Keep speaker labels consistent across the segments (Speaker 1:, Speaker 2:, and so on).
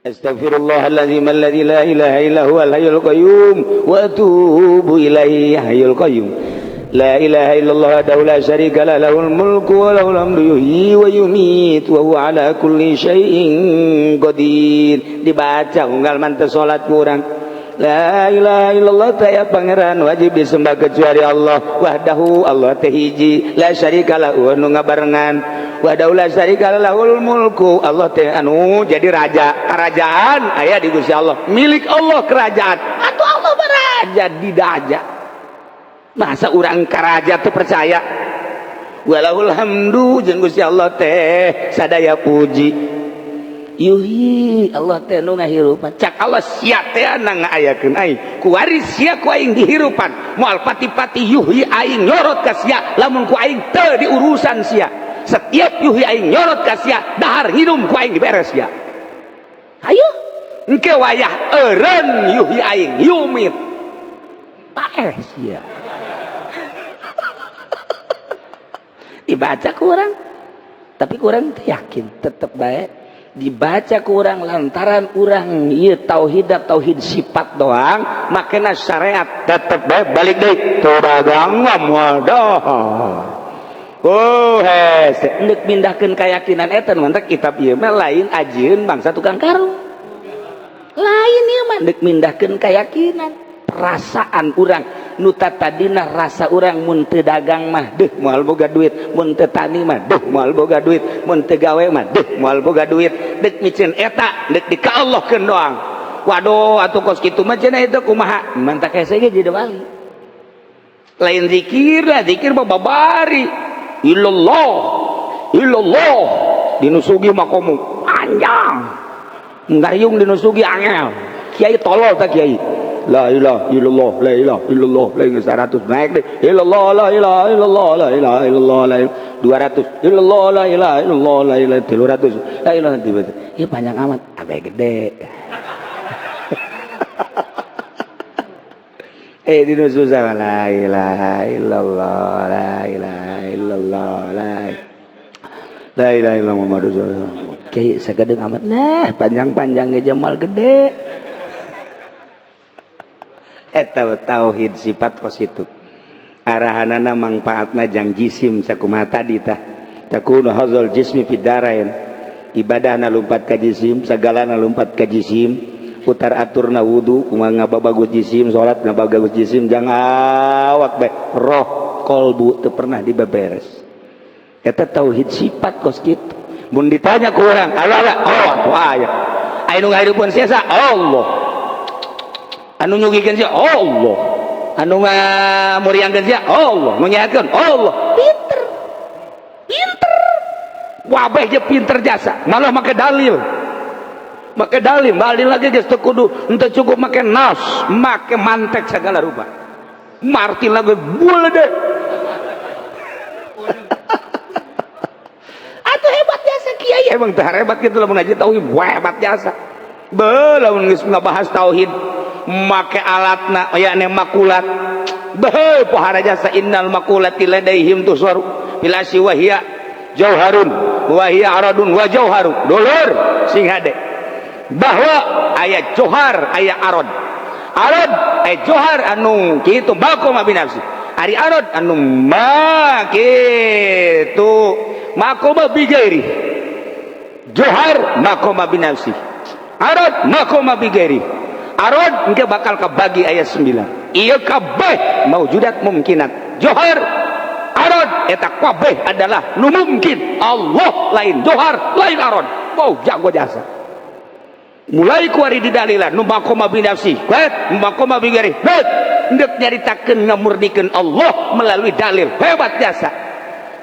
Speaker 1: Astaghfirullahaladzim alladzi la ilaha illa huwal hayyul qayyum wa atubu ilaihi hayyul qayyum. La ilaha illallah wahdahu la syarika lah, lahul mulku wa lahul hamdu yuhyi wa yumiit wa huwa ala kulli syai'in qadir. Dibaca unggal mantep salat kurang. La ilaha illallah taya pangeran wajib disembah kecuali Allah wahdahu, Allah teh hiji, la syarikalah anu ngabarengan, wahdahu la syarikalah, lahul mulku, Allah teh anu jadi raja, kerajaan aya di Gusti Allah, milik Allah kerajaan, atuh Allah baraja di daja. Masa urang karaja teu percaya? Walahul hamdu jeung Gusti Allah teh sadaya puji. Yuhi Allah teh nu ngahirupan, cak Allah sia teh anu ngaayakeun aing kuwaris sia ku aing dihirupan, moal pati-pati yuhi aing nyorot ka sia lamun ku aing teu diurusan sia, setiap yuhi aing nyorot ka sia dahar hidup ku aing diberes sia. Hayu engke wayah eureun yuhi aing yumit pae sia. Dibaca kurang tapi kurang yakin tetep bae dibaca kurang lantaran urang ieu tauhid sifat doang, makena syariat tetep bae balik deui teu dagang moal. Oh hese endek pindahkeun keyakinan eta mantek kitab ieu mah lain ajieun bangsa tukang karung. Lain ieu mah endek mindahkeun keyakinan. Perasaan urang nu tadina rasa urang mun teu dagang mah deuh moal boga duit, mun teu tani mah deuh moal boga duit, mun teu gawe mah deuh moal boga duit, deuk micin eta deuk dikaallahkeun doang. Waduh atuh kos kitu mah cenah itu kumaha mantak hese ge jadi wali. Lain zikir lah, zikir mah babari illallah illallah dinusugi makomu panjang, nggariung dinusugi angel, kiai tolol tak kiai. La ilaha illallah, la ilaha illallah, la ilaha 100 naik deh. Illallah, la ilaha illallah, la ilaha illallah, la 200. Illallah, la ilaha illallah, la ilaha 300. La ilaha tiba-tiba. Ieu panjang amat, abe gede. Dinu susah la ilaha illallah, la ilaha illallah, la ilaha illallah Muhammadur Rasulullah. Kiai sagedeung amat. Nah, panjang-panjang ge jamal gede. Eta tauhid sifat positif arahanana mangpaatna jang jisim sakumaha tadi tah takunu hazal jismi fid darain ibadahna lumpat ka jisim sagalana lumpat ka jisim putar aturna wudu kumaha ngababagus jisim salat ngababagus jisim jang awak bae roh kolbu teu pernah dibeberes. Eta tauhid sifat kos kitu. Mun ditanya ku urang Allah oh atuh aya anu ngahirupeun sia Allah, anu nyugikeun sia Allah, anu ngamuriangkeun sia Allah, nu nyaekeun Allah. Pinter wabeh je pinter jasa malah make dalil lagi geus teu kudu henteu cukup make nas, make mantek segala rupa martil lagi bual deh. Atuh hebat jasa kiai emang teh hebat kitu lamun aja tauhid hebat jasa beuh lamun geus ngabahas tauhid make alatna yakni makulat beuh pohara jasa innal makulati ladaihim tuswaru bila siwahia jauharun wa hiya aradun wa jauharun dulur sing hade bahwa aya johar aya arad johar anu kitu bakum binafsi ari arad anu kitu makum bigairi johar makum binafsi arad makum bigairi arad engke bakal kabagi ayat 9 ieu kabeh maujudat mungkinat johar arad eta kabeh adalah nu mungkin Allah lain johar lain arad wow jago jasa mulai kuari di dalilan nu makoma binafsi makoma bigari ndek nyaritakeun ngamurdikeun Allah melalui dalil hebat jasa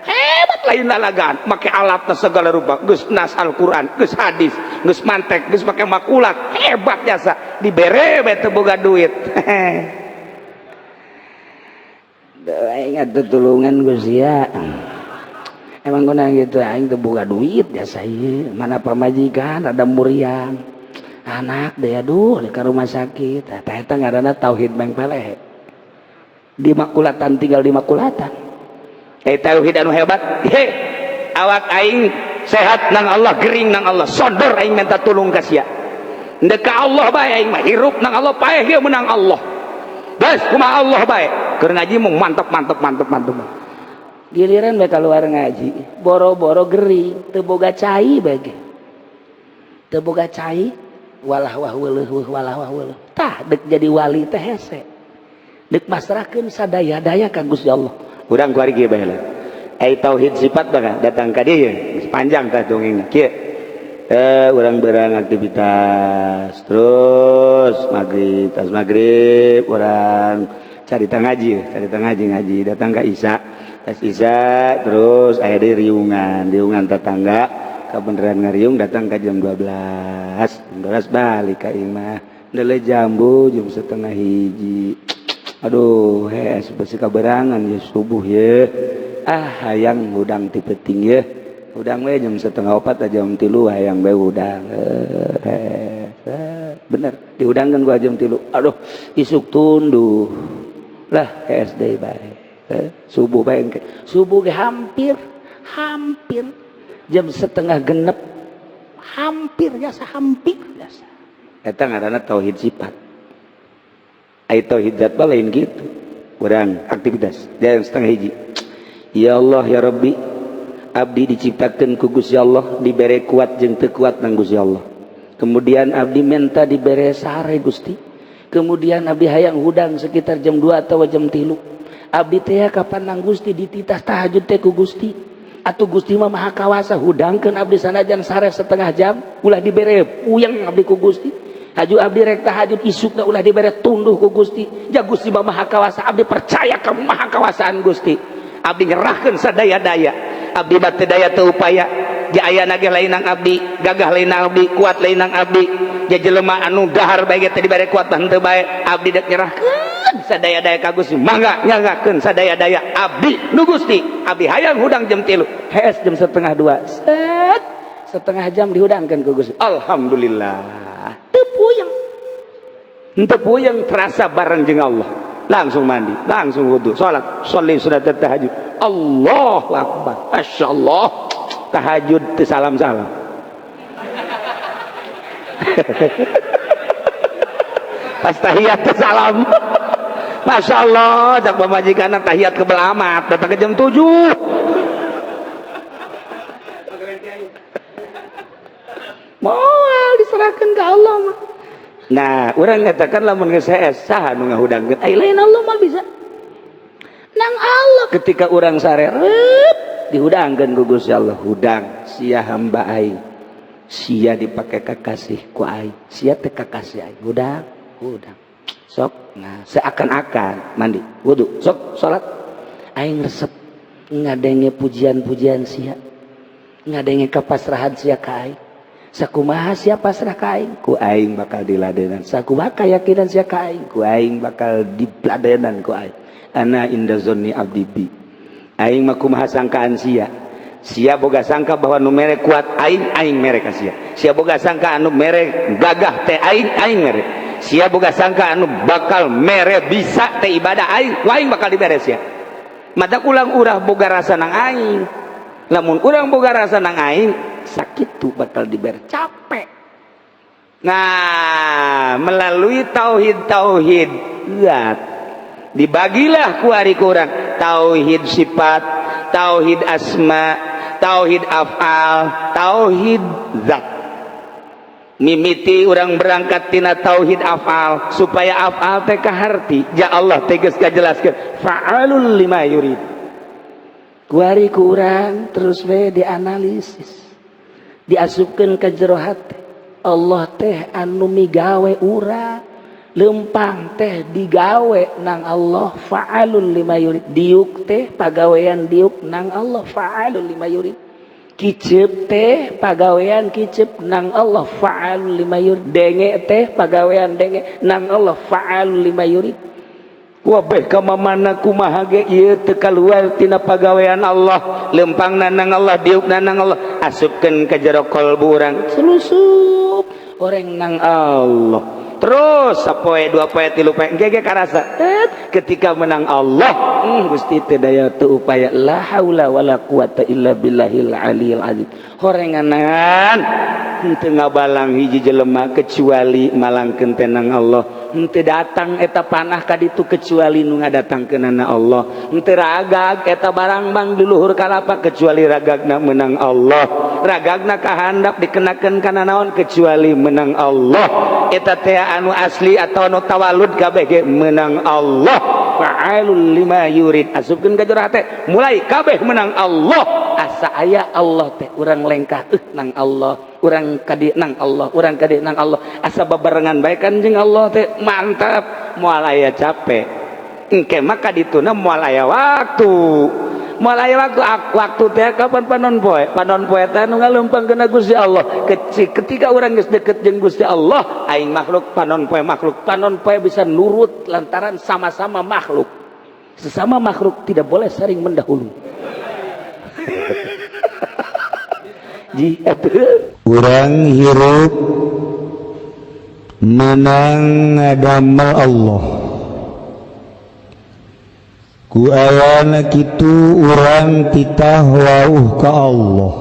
Speaker 1: hebat lain lalagan make alatna segala rupa geus nas Al-Qur'an geus hadis geus mantek geus make makulat hebat jasa dibere bae teu boga duit aing atuh tulungan Gusti ya emang kuna gitu aing teu boga duit jasa ieu mana pamajikan ada muriang anak deh aduh ka rumah sakit eta ngaranna tauhid mengpele di makulatan tinggal di makulatan tauhid anu hebat awak aing sehat nang Allah gering nang Allah sondor aing minta tulung ka sia Ndek ka Allah bae aing mah hirup nang Allah paeh ge menang Allah. Geus kumaha Allah bae. Keur ngaji mung mantep. Giliran bae keluar ngaji, boro-boro gering, teu boga cai bae. Teu boga cai, walah wah weuleuh. Tah dek jadi wali teh hese. Dek masrahkeun sadaya-daya ka Gusti Allah. Urang kuari kieu bae lah. Ai tauhid sifat bae datang ka dieu, panjang tah dongengna. Kieu. Urang berang aktivitas terus maghrib orang carita ngaji datang ke Isya terus aya di riungan tetangga kebeneran ngariung datang ke jam 12 balik ka imah deuleu jambu jam 12:30 aduh besi kaberangan ya subuh ya hayang hudang ti peuting ya udang we jam 3:30 jam 3 hayang bae udang bener diudangkeun gua jam 3 aduh isuk tunduh lah ke SD bae subuh bae subuh ge hampir jam 5:30 hampir biasa eta ngaranna tauhid sifat ai tauhid zat lain gitu urang aktivitas jam 12:30 ya Allah ya Rabbi abdi diciptakan ku Gusti Allah dibere kuat jeung teu kuat nang Gusti Allah. Kemudian abdi minta dibere sare Gusti. Kemudian abdi hayang hudang sekitar jam 2 atau jam 3. Abdi teh kapan nang Gusti dititah tahajud teh ku Gusti. Atuh Gusti mah maha kawasa hudangkeun abdi sanajan sare setengah jam ulah dibere puyeng abdi ku Gusti. Haju abdi rek tahajud isukna ulah dibere tunduh ku Gusti. Ja Gusti mah maha kawasa abdi percaya ka maha kawasaan Gusti. Abdi ngerahkeun sadaya-daya. Abdi bate daya teu upaya ja ayana ge lain nang abdi gagah lain nang abdi kuat lain nang abdi ja jelema anu dahar bae teh dibere kuat teu bae abdi dek nyerahkeun sadaya-daya ka Gusti mangga nyanggakeun sadaya-daya abdi nu Gusti abdi hayang hudang jam 3 hees jam 1:30 setengah jam dihudangkeun ku Gusti alhamdulillah teu puyeng terasa bareng jeung Allah langsung mandi langsung wudu salat sholli sunat tahajud Allahu Akbar Masya Allah tahajud teu salam-salam pas tahiyat teu salam Masya Allah dak pamajikanna tahiyat ke belamat datang ke jam 7 moal diserahkeun ka Allah mah nah urang ngatakan lamun geus saes saha nu ngahudangkeun ai lain Allah mah bisa nang Allah ketika orang sare dihudangkeun ku Gusti Allah hudang sia hamba aing sia dipake kakasih ku aing sia teh kakasih aing hudang sok nah seakan-akan mandi wudu sok salat aing resep ngadenge pujian-pujian sia ngadenge kapasrahan sia ka aing sakumaha sia pasrah ka aing ku aing bakal diladenan sakumaha keyakinan sia ka aing ku aing bakal diladenan ku aing ana inda zonni abdi bi aing mah kumaha sangkaan sia boga sangka bahwa nu mere kuat aing mere ka sia boga sangka anu mere gagah teh aing mere sia boga sangka anu bakal mere bisa teh ibadah aing bakal dibere sia madak ulang urang boga rasa nang aing lamun urang boga rasa nang aing sakitu bakal dibere capek nah melalui tauhid zat dibagilah ku ari kurang tauhid sifat tauhid asma tauhid afal tauhid zat mimiti urang berangkat tina tauhid afal supaya afal teh kaharti ja Allah tegas kajelaskeun fa'alul lima yurid ku ari kurang terus we dianalisis diasupkeun ka jero hate Allah teh anu migawe urang lempang teh digawe nang Allah fa'alul lima yurid diuk teh pagawean diuk nang Allah fa'alul lima yurid kicep teh pagawean kicep nang Allah fa'alul lima yurid denge teh pagawean denge nang Allah fa'alul lima yurid wabeh kamamana kumaha ge ieu teu kaluar tina pagawean Allah lempangna nang Allah diukna nang Allah asupkeun ka jero qalbu urang selusup oreng nang Allah terus sapoe dua poe tilu poe engke karasa ketika menang Allah Gusti teu daya teu upaya la haula wala quwata illa billahil aliyil azim horenganan henteu ngabalang hiji jelema kecuali malangkeun tenang Allah henteu datang eta panah ka ditu kecuali nu ngadatangkeunana Allah henteu ragag eta barang bang di luhur kalapa kecuali ragagna menang Allah ragagna kahandap dikenakeun kana naon kecuali menang Allah eta teh anu asli atau anu tawalud kabeh ge menang Allah fa'alul lima yurid asupkeun ka jero hate mulai kabeh menang Allah asa aya Allah teh urang lengkah nang Allah urang kadi nang Allah urang kadi nang Allah asa babarengan bae Kanjeng Allah teh mantap moal aya capek engke mah kadituna moal aya waktu waktu teh kapan panon poe teh nu ngaleumpangkeun Gusti Allah ketika urang geus deukeut jeung Gusti Allah aing makhluk panon poe bisa nurut lantaran sama-sama makhluk sesama makhluk tidak boleh saling mendahului
Speaker 2: urang hirup menang ngadamel Allah ku ayana kitu urang titah wauh ka Allah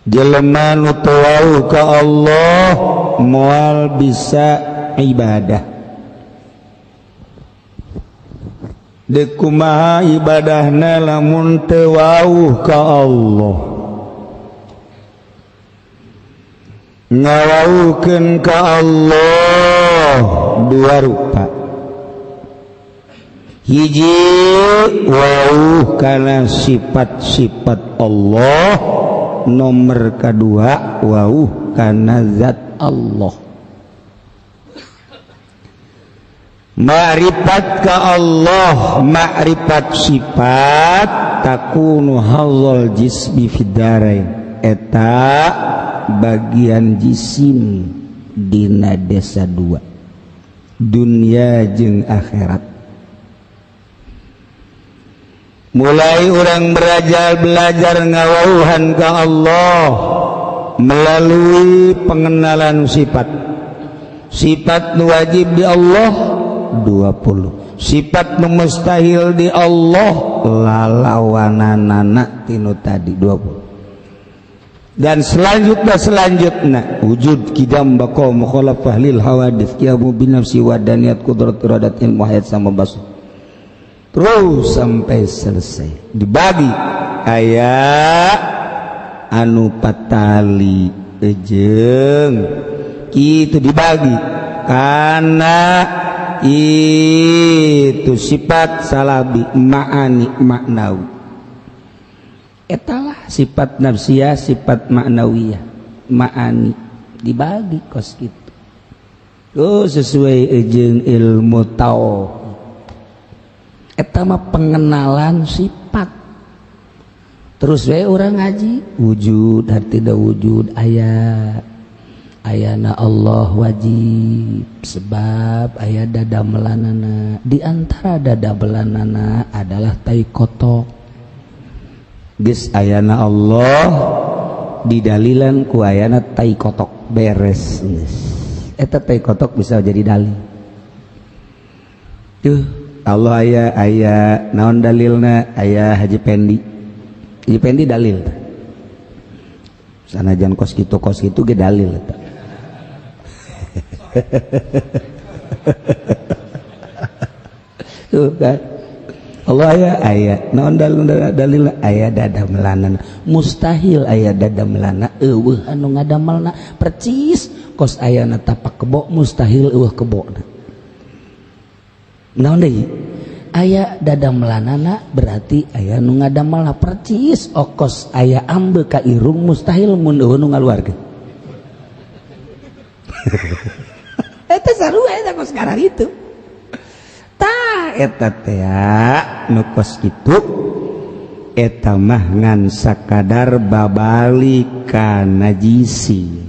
Speaker 2: jelema nu teu wauh ka Allah moal bisa ibadah deuk kumaha ibadahna lamun teu wauh ka Allah ngawauhkeun ka Allah dua rupa hiji wauh kana sifat-sifat Allah nomor kedua wauh kana zat Allah ma'rifat ka Allah ma'rifat sifat takunu hadzal jismi fidarain eta bagian jisim dina desa dua dunia jeung akhirat mulai orang belajar ngawauhan ka Allah melalui pengenalan sifat nu wajib di Allah 20 sifat nu mustahil di Allah lalawananana tinu tadi 20 dan selanjutnya wujud kidam baqo mukhalafah lil hawadits qiyamu binafsi wa daniyat qudrat iradatin muhayyad sama basu terus sampai selesai dibagi aya anu patali jeung kitu dibagi karena itu sifat salabi ma'ani maknawi etalah sifat nafsiyah sifat maknawiyah ma'ani dibagi kos kitu terus sesuai jeung ilmu tauhid eta mah pengenalan sifat terus we urang ngaji wujud tidak wujud ayana Allah wajib sebab aya dadamelanana di antara dadamelanana adalah tai kotok geus ayana Allah didalilan ku ayana tai kotok beres eta tai kotok bisa jadi dalil tuh Allah aya naon dalilna aya Haji Pendi dalil sanajan kos kitu ge dalil eta tuh kan Allah aya naon dalil aya dadamelanana mustahil aya dadamelana eueuh anu ngadamelna percis kos ayana tapak kebo mustahil eueuh kebona naon deui aya dadamelanana berarti aya nu ngadamelna percis okos aya ambe ka irung mustahil mun eueuh nu ngaluarkeun eta sarua eta kos karang itu tah eta teh nu kos kitu eta mah ngan sakadar babali ka najisi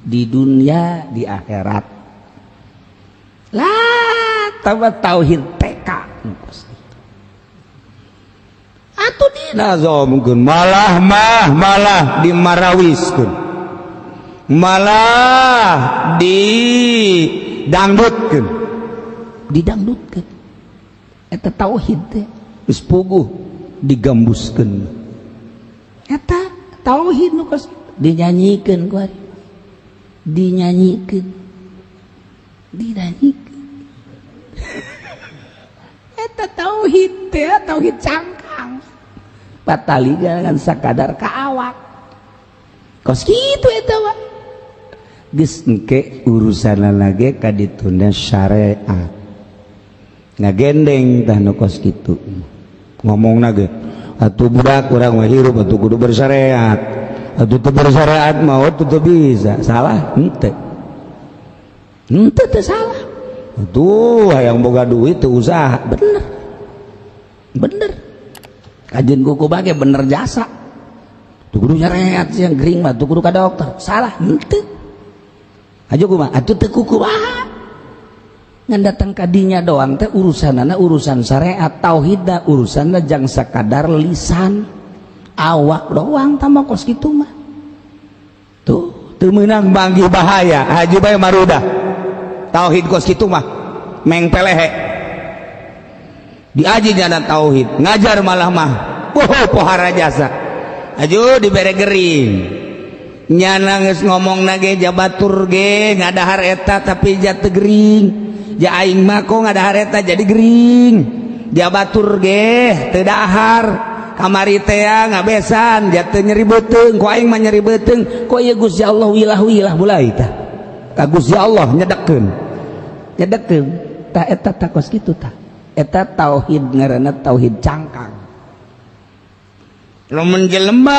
Speaker 2: di dunia di akhirat lah tawa tauhid TK atuh dina zomkeun malah dimarawiskeun malah didangdutkeun eta tauhid teh geus puguh digambuskeun eta tauhid nu kos dinyanyikeun ku ari dinyanyikan eta tauhid teh tauhid cangkang pataligan sakadar ka awak kos kitu eta mah geus engke urusanna lagi ka ditunda syariat ngagendeng tah nu kos kitu ngomongna ge atuh budak urang mah hirup atuh kudu bersyariat atuh teu bersyariat mah teu bisa salah henteu teu salah atuh hayang boga duit teu usaha bener kajeun kuku bage bener jasa teu kudu syariat yang gering mah teu kudu ka dokter salah henteu aja kumaha atuh teu kuku bae ngan datang ka dinya doang teh urusanana urusan syariat tauhidna urusanna jang sakadar lisan awak doang tambah kos gitu mah tuh menang banggi bahaya haji bae marudah tauhid kos gitu mah meng pelehe diaji jalan tauhid ngajar malah mah pohara jasa aju dibere gering nyana geus ngomong nage jabatur ge ngadahar eta tapi jatuh gering ja aing mah kok ngadahar eta jadi gering jabatur ge teu dahar kamari teh ngabesan jatuh nyeri beuteung ku aing mah nyeri beuteung ku ieu Gusti Allah wilah bulai tah ka Gusti Allah nyedekkeun tah eta tah kos kitu tah eta tauhid ngaranna tauhid cangkang lamun jelema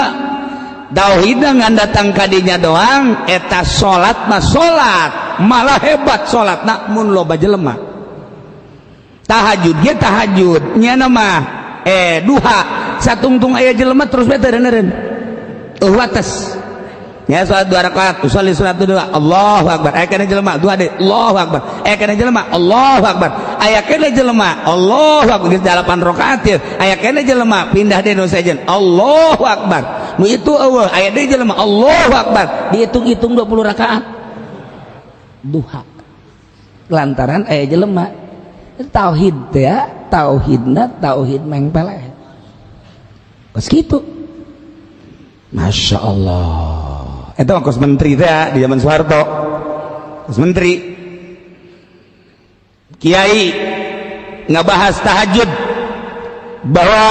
Speaker 2: tauhidna ngan datang ka dinya doang eta salat mah salat malah hebat salatna mun loba jelema tahajud ge tahajud nyana mah duha satungtung aya jelema terus bae teureun wates nya salat 2 rakaat usolli salat 2 Allahu akbar aya kana jelema duha deui Allahu akbar aya kana jelema Allahu akbar aya kana jelema Allahu akbar geus 8 rakaat ieu aya kana jelema pindah deui nu sajen Allahu akbar nu itu eueuh aya deui jelema Allahu akbar dihitung-hitung 20 rakaat duha lantaran aya jelema tauhid teh ya tauhidna tauhid mengpeleh kos kitu Masya Allah itu kos menteri teh ya, di zaman Soeharto kos menteri kiai ngabahas tahajud bahwa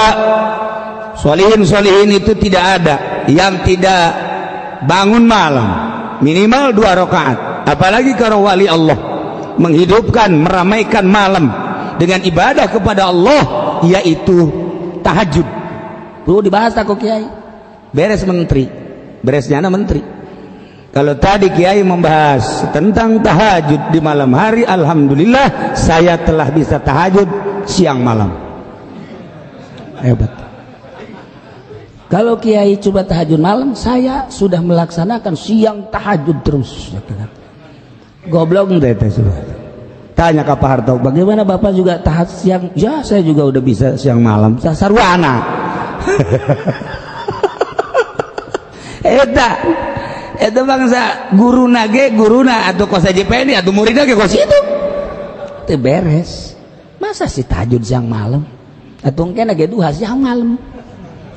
Speaker 2: solihin itu tidak ada yang tidak bangun malam minimal 2 rakaat apalagi kalau wali Allah menghidupkan meramaikan malam dengan ibadah kepada Allah yaitu tahajud perlu dibahas aku kiai beres menteri beresnya menteri kalau tadi kiai membahas tentang tahajud di malam hari alhamdulillah saya telah bisa tahajud siang malam hebat kalau kiai coba tahajud malam saya sudah melaksanakan siang tahajud terus goblok teh tanya ke Pak Harto bagaimana Bapak juga tahajud siang ya saya juga udah bisa siang malam sarwana eta bangsa guruna atau kos JPN atau muridna ge kos itu teu beres masa sih tahajud siang malam atuh engke ge duha siang malam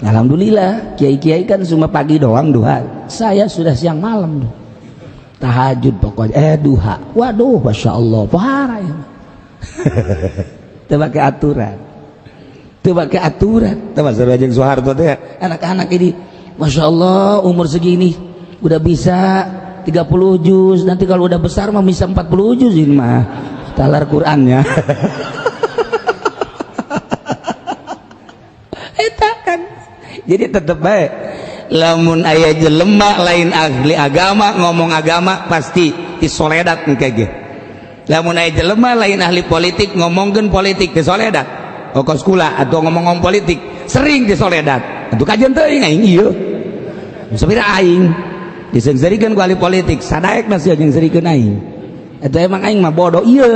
Speaker 2: alhamdulillah kiai-kiai kan cuma pagi doang duha saya sudah siang malam tahajud pokoknya duha waduh Masya Allah pohara ya teu pakai aturan teu masalah jeung Soeharto teh anak-anak ini Masya Allah umur segini udah bisa 30 juz nanti kalau udah besar mah bisa 40 juz ini mah talar Qurannya eta kan jadi tetep baik lamun aya jelema lain ahli agama ngomong agama pasti disoledat engke ge lamun aya jelema lain ahli politik ngomongkeun politik disoledat kos kula atau ngomong politik sering disoledat atuh kajian teuing aing ieu sabira aing disengsarikeun ku ahli politik sadaekna sia jeung serikeun aing eta emang aing mah bodoh ieu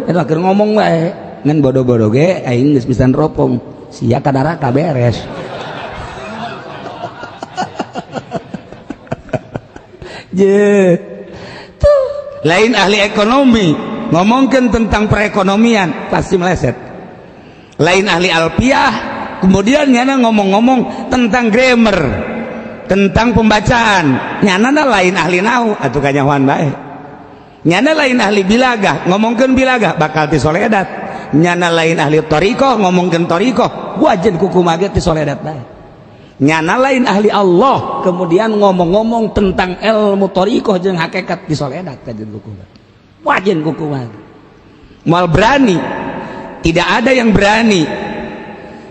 Speaker 2: eta keur ngomong wae ngan bodoh-bodoh ge aing geus pisan ropong sia kadaraka beres je tuh lain ahli ekonomi ngomongkan tentang perekonomian pasti meleset. Lain ahli alfiah kemudian nyana ngomong-ngomong tentang grammar, tentang pembacaan, nyana lain ahli nahwu atuh kanyahoan bae. Nyana lain ahli bilagah ngomongkeun bilagah bakal ti soledat. Nyana lain ahli thariqah ngomongkeun thariqah wajen kuku mage ti soledat bae. Nyana lain ahli Allah kemudian ngomong-ngomong tentang ilmu thariqah jeung hakikat ti soledat kajen kuku bae. Wajen kuku mage. Moal berani, tidak ada yang berani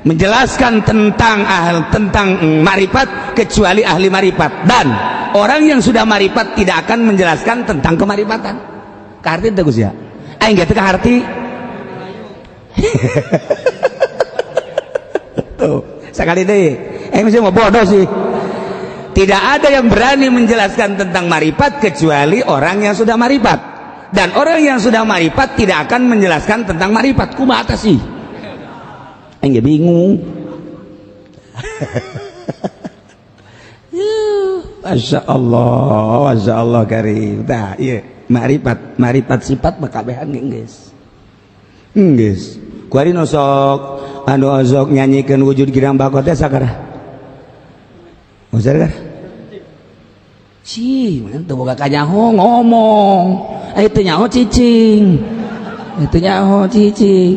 Speaker 2: menjelaskan tentang marifat kecuali ahli marifat, dan orang yang sudah marifat tidak akan menjelaskan tentang kemarifatan. Karti itu Gus ya. Aing geus teu kaharti. Tuh, sekali deui. Aing mesti mau bodoh sih. Tidak ada yang berani menjelaskan tentang marifat kecuali orang yang sudah marifat. Dan orang yang sudah marifat tidak akan menjelaskan tentang marifat. Kumaha tah sih? Aing bingung. Masya Allah karim. Nah, iya, marifat sifat makabehan geus. Geus. Kuari nosok anu ozok nyanyikeun wujud girang bakot teh sakara. Usar kan? Cing, teu boga kanyaho ngomong. Itu nyaho cicing. Itu nyaho cicing.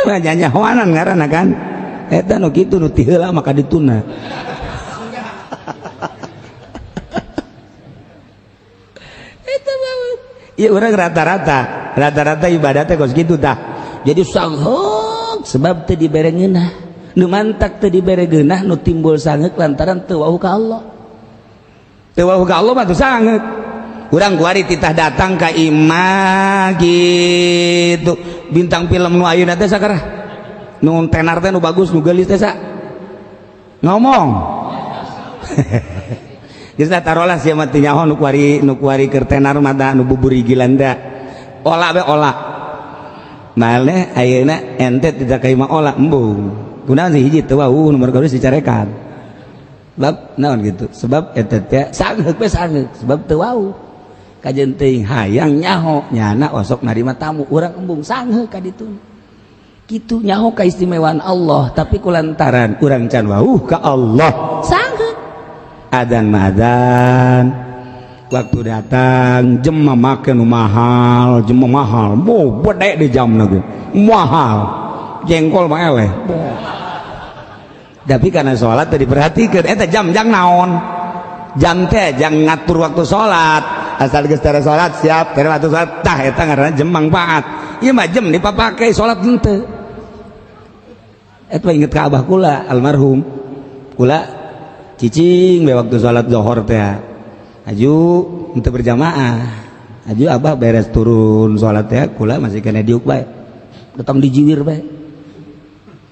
Speaker 2: Ya nyanyahoanan ngaranna kan. Eta nu kitu nu ti heula maka dituna. Eta banget. Ieu urang rata-rata ibadatnya kos kitu tah. Jadi sangeuk sebab teu dibere ngeunah. Nu mantak teu dibere geunah nu timbul sangeuk lantaran teu wauh ka Allah. Teu wauh ka Allah mah teu sangeuk. Urang kuari titah datang ka imah gitu. Bintang film nu ayeuna teh sakara? Nu tenar teh nu bagus nu geulis teh sa? Ngomong. Geus tarolah sia mah teu nyaho nu kuari keur tenar mah da nu buburi gilanda. Ola be ola. Maleh ayeuna ente tidak ka imah ola embung. Kunaon sih hiji teu wau nomor kedua dicarekan. Sebab naon gitu? Sebab eta teh sangeuk we sangeuk sebab teu wau. Kajen teuing hayang nyaho nyana osok narima tamu urang embung sangeuk ka ditu. Kitu nyaho keistimewaan Allah tapi kulantaran urang can wauh ka Allah sangeuk. Adzan madzan waktu datang jem make nu mahal, jem mahal. Bo bede di jamna ge. Mahal. Jengkol mah eleh. Tapi karena sholat tadi diperhatikan eta jam jang naon jam teh jang ngatur waktu sholat asal geus tara sholat siap tara waktu sholat tah eta ngaranna jam mangfaat. Ieu mah jam dipapake sholat henteu. Eta inget ka abah kula almarhum kula cicing we waktu sholat zuhur teh aju henteu berjamaah aju abah beres turun sholat teh kula masih kena diuk bae datang dijiwir bae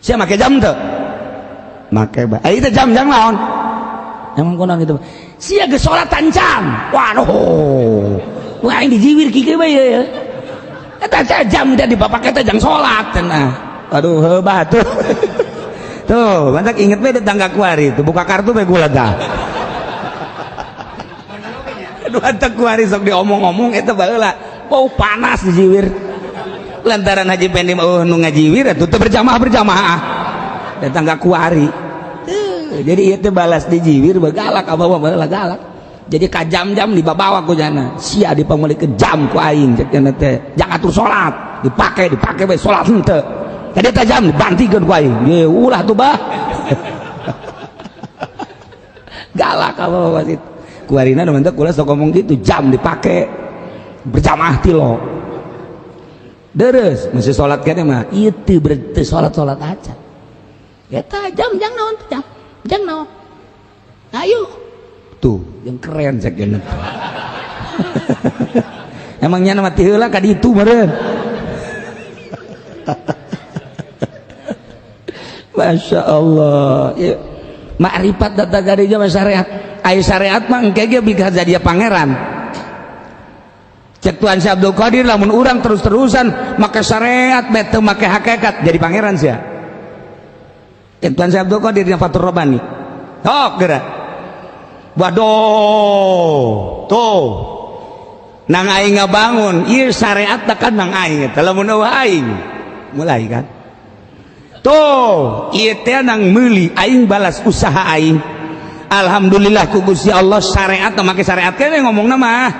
Speaker 2: sia make jam teu make bae itu jam naon emang konon gitu sia geus sholatan jam waduh wah aing dijiwir kieu bae ya eta jam teh dipapake teh jang sholat cenah aduh hebat tuh tuh mantak inget bae tetangga kuari tuh buka kartu bae kula tah aduh mantak kuari sok diomong-omong eta baheula bau panas dijiwir lantaran haji pendim nu ngajiwir atuh teu berjamaah tetangga kuari jadi itu balas dijiwir bagalak abah baheula galak jadi ka jam-jam dibabawa ku jana sia dipamulikeun jam ku aing cek cenah teh jang atur salat dipake bae salat henteu jadi eta jam dibantikeun ku aing ye ulah tuh bah galak abah wasit kuarina nu mentek kula sok ngomong gitu jam dipake berjamaah ti lo deres masih sholat kene mah itu berarti sholat aja eta jam naon jam naon ayo tuh yang keren cek gini emangnya nama tiheula ka ditu meureun Masya Allah ya. Makrifat data gareja syariat aya syariat mah engke ge bika jadi pangeran cek Tuan Syekh Abdul Qadir lamun urang terus-terusan make syariat bete make hakikat jadi pangeran sia Tuan Syekh Abdul Qadir yang Fathur Rabbani. Oh, gerak. Waduh. Tuh. Nang aing ngabangun, ieu syariat kan nang aing eta lamun aing. Mulai kan. Tuh, ieu teh nang meuli aing balas usaha aing. Alhamdulillah ku Gusti Allah syariat make syariat keneh ngomongna mah.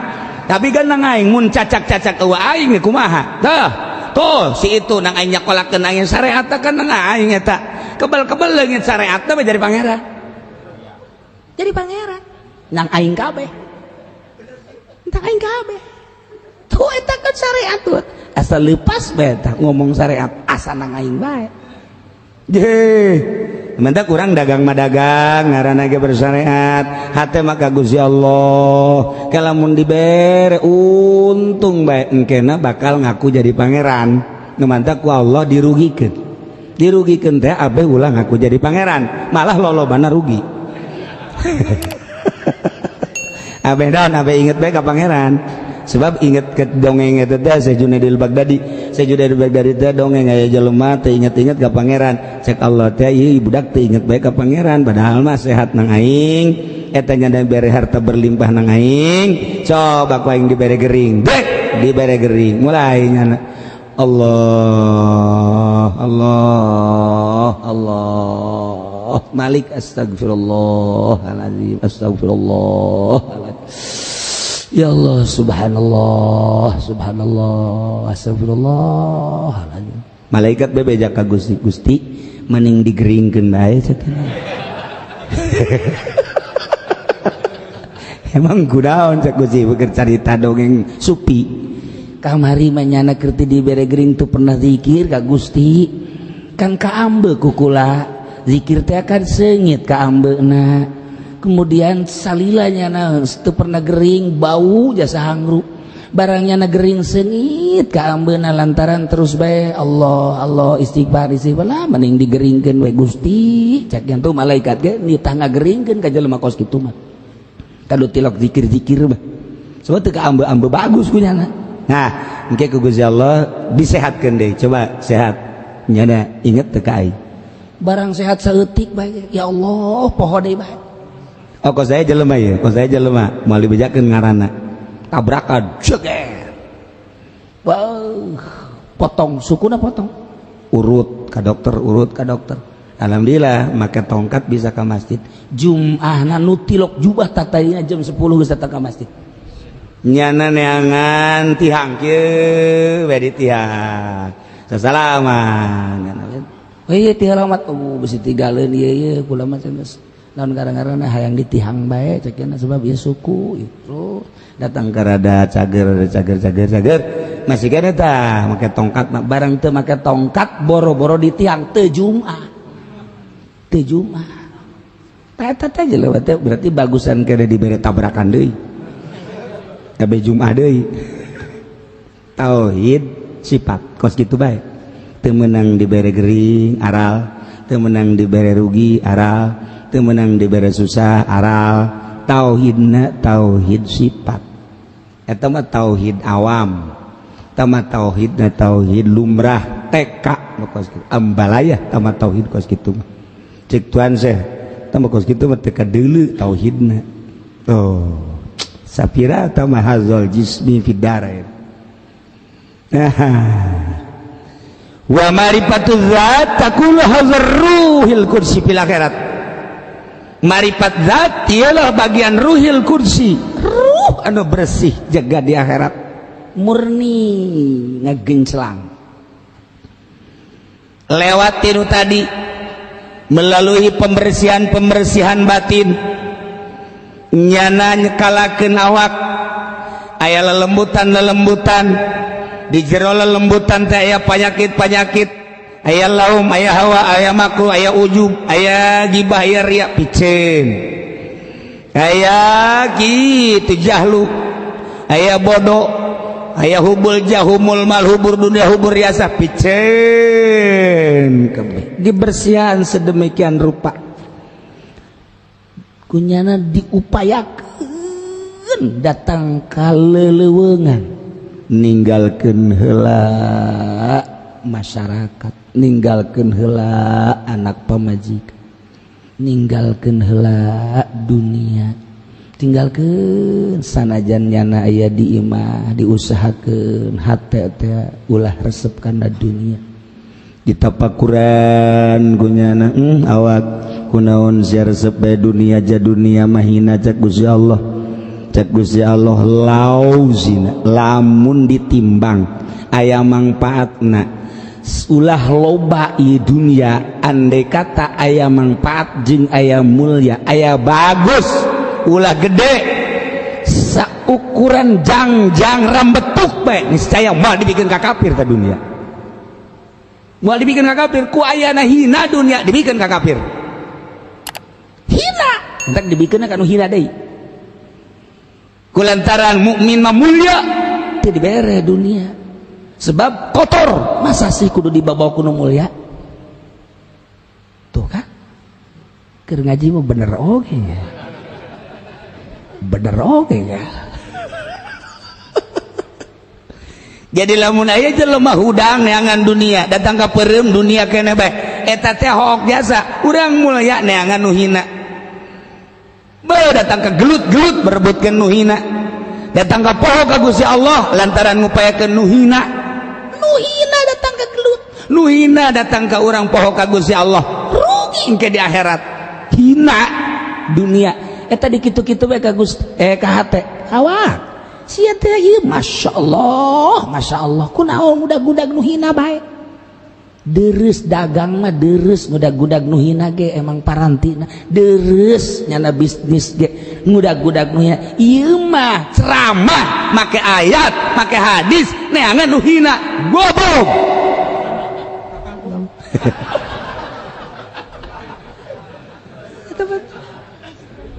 Speaker 2: Tapi kan nang aing mun cacak-cacak eueuh aing kumaha? Tah. Tuh, si itu nang aing nyakolakeun aing syariat kan nang aing eta. Kebal-kebal leungit syariat teh jadi pangeran. Jadi pangeran. Nang aing kabeh. Nang aing kabeh. Tuh eta kan syariat tuh. Asal lepas bae tah ngomong syariat, asa nang aing bae. Jeh. Menta kurang dagang mah dagang, ngaranna ge bersyariat. Hate mah ka Gusti Allah. Kalamun dibere untung bae engkena bakal ngaku jadi pangeran. Nu manta ku Allah dirugikeun. Dirugikeun teh abeh ulah ngaku jadi pangeran, malah lolobana rugi. Abeh daun abeh inget bae ka pangeran. Sebab inget ke dongeng eta teh Syekh Junaidil Baghdadi. Syekh Junaidil Baghdadi teh dongeng aya jelema teh inget-inget ka pangeran. Cek Allah teh ieu budak teh inget bae ka pangeran padahal mah sehat nang aing. Eta nya dibere harta berlimpah nang aing. Coba ku aing dibere gering. Dek dibere gering. Mulai nya Allah Allah Allah Malik astagfirullahaladzim astagfirullahaladzim. Ya Allah subhanallah subhanallah astagfirullahaladzim. Malaikat bebeja ka Gusti Gusti mending digeringkeun bae cenah. Emang kunaon cek Gusti keur carita dongeng supi. Kamari manyana keur teu dibere gering tu pernah zikir ka Gusti. Kan kaambe kukula zikir teh kan seungit ka ambeuna. Kemudian salilanya na teu pernah gering bau jasa hangru. Barangnya na gering seungit ka ambeuna lantaran terus bae Allah Allah istighfar istighfar lah mending digeringkeun we Gusti. Cek yang tu malaikat ge nitah ngageringkeun ka jelema kos kitu mah. Kadu tilok zikir-zikir mah. Soalnya teu ka ambe-ambe bagus kunyana. Nah, engke ku Gusti Allah disehatkeun deui. Coba sehat. Nyana inget teu ka aing. Barang sehat saeutik bae. Ya Allah, poho deui bae. Oh, kok saya jelema ya? Kok saya jelema moal dibejakeun ngaranna. Tabrakan jeger. Wah, potong sukuna potong. Urut ka dokter, urut ka dokter. Alhamdulillah make tongkat bisa ke masjid. Jum'ahna nu tilok jubah tatayina jam 10 geus datang ka masjid. Nyana neangan tihang kieu we ditihang. Sasalaman kana we. We teu alamat bisi tinggalin ieu kula mah geus naon garang-garangna hayang ditihang bae cekeuna sebab ieu suku itu datang ka rada cager masih kene tah make tongkat barang teu make tongkat boro-boro ditihang teu Jumat eta teh jelema teh berarti bagusan kene dibere tabrakan deui kabeh Jumat deui tauhid sifat kos kitu bae teu meunang dibere gering aral teu meunang dibere rugi aral teu meunang dibere susah aral tauhidna tauhid sifat eta mah tauhid awam eta mah tauhidna tauhid lumrah TK kos kitu ambalayah eta mah tauhid kos kitu mah cek tuan Syekh eta mah kos kitu mah teu kadeuleu tauhidna oh sapira eta mah hazal jismi fid darain wa marifatuz zat takul hazar ruhil kursi fil akhirat. Marifat zat ialah bagian ruhil kursi, ruh anu bersih jaga di akhirat murni ngagenclang lewat tinu tadi melalui pembersihan batin nyana nyekalakeun awak aya lelembutan di jero lelembutan teh aya panyakit aya laum, aya hawa, aya makruh, aya ujub, aya gibah, aya riya, picen aya kitu jahlu, aya bodoh, aya hubul jahumul mal hubur dunia hubur riasa picen kabeh dibersihan sedemikian rupa kunyana diupayakeun datang ka leuleungan ninggalkeun heula masyarakat ninggalkeun heula anak pamajikan, ninggalkeun heula dunia, tinggalkeun sanajan nyana aya di imah, diusahakeun hate teh ulah resep kana dunia, ditapakuran kunyana awak kunaon sia resep bae dunia ja dunia mahina cak Gusti Allah, cak Gusti Allah lauzina lamun ditimbang aya mangpaatna ulah loba ieu dunia, andai kata aya mangpaat jeung aya mulia aya bagus ulah gede saukuran jangjang rambetuk bae niscaya moal dibikeun ka kafir ta dunia, moal dibikeun ka kafir ku ayana hina dunia dibikeun ka kafir hina entak dibikeun ka nu hina deui kulantaran mukmin mah mulia teu dibere dunia sebab kotor masa sih kudu dibawa kuno mulia tuh kan keur ngaji mah bener oge ya bener oge ya jadi lamun aya jelema hudang neangan dunia datang ka peureum dunia keneh bae eta teh hook jasa urang mulia neangan nu hina bae datang ka gelut-gelut berebutkeun nu hina datang ka poho ka Gusti Allah lantaran ngupayakeun nu hina datang ke gelut nu hina datang ke orang poho ka Gusti Allah rugi engke di akhirat hina dunia eta dikitu-kitu bae ka Gusti ka hate awak sia teh ieu masyaallah kunaon budak-budak nu hina bae deres dagang mah deres budak-budak nu hina ge emang parantina deres nyana bisnis ge budak-budak nu hina ieu mah ceramah make ayat make hadis neangan nu hina goblok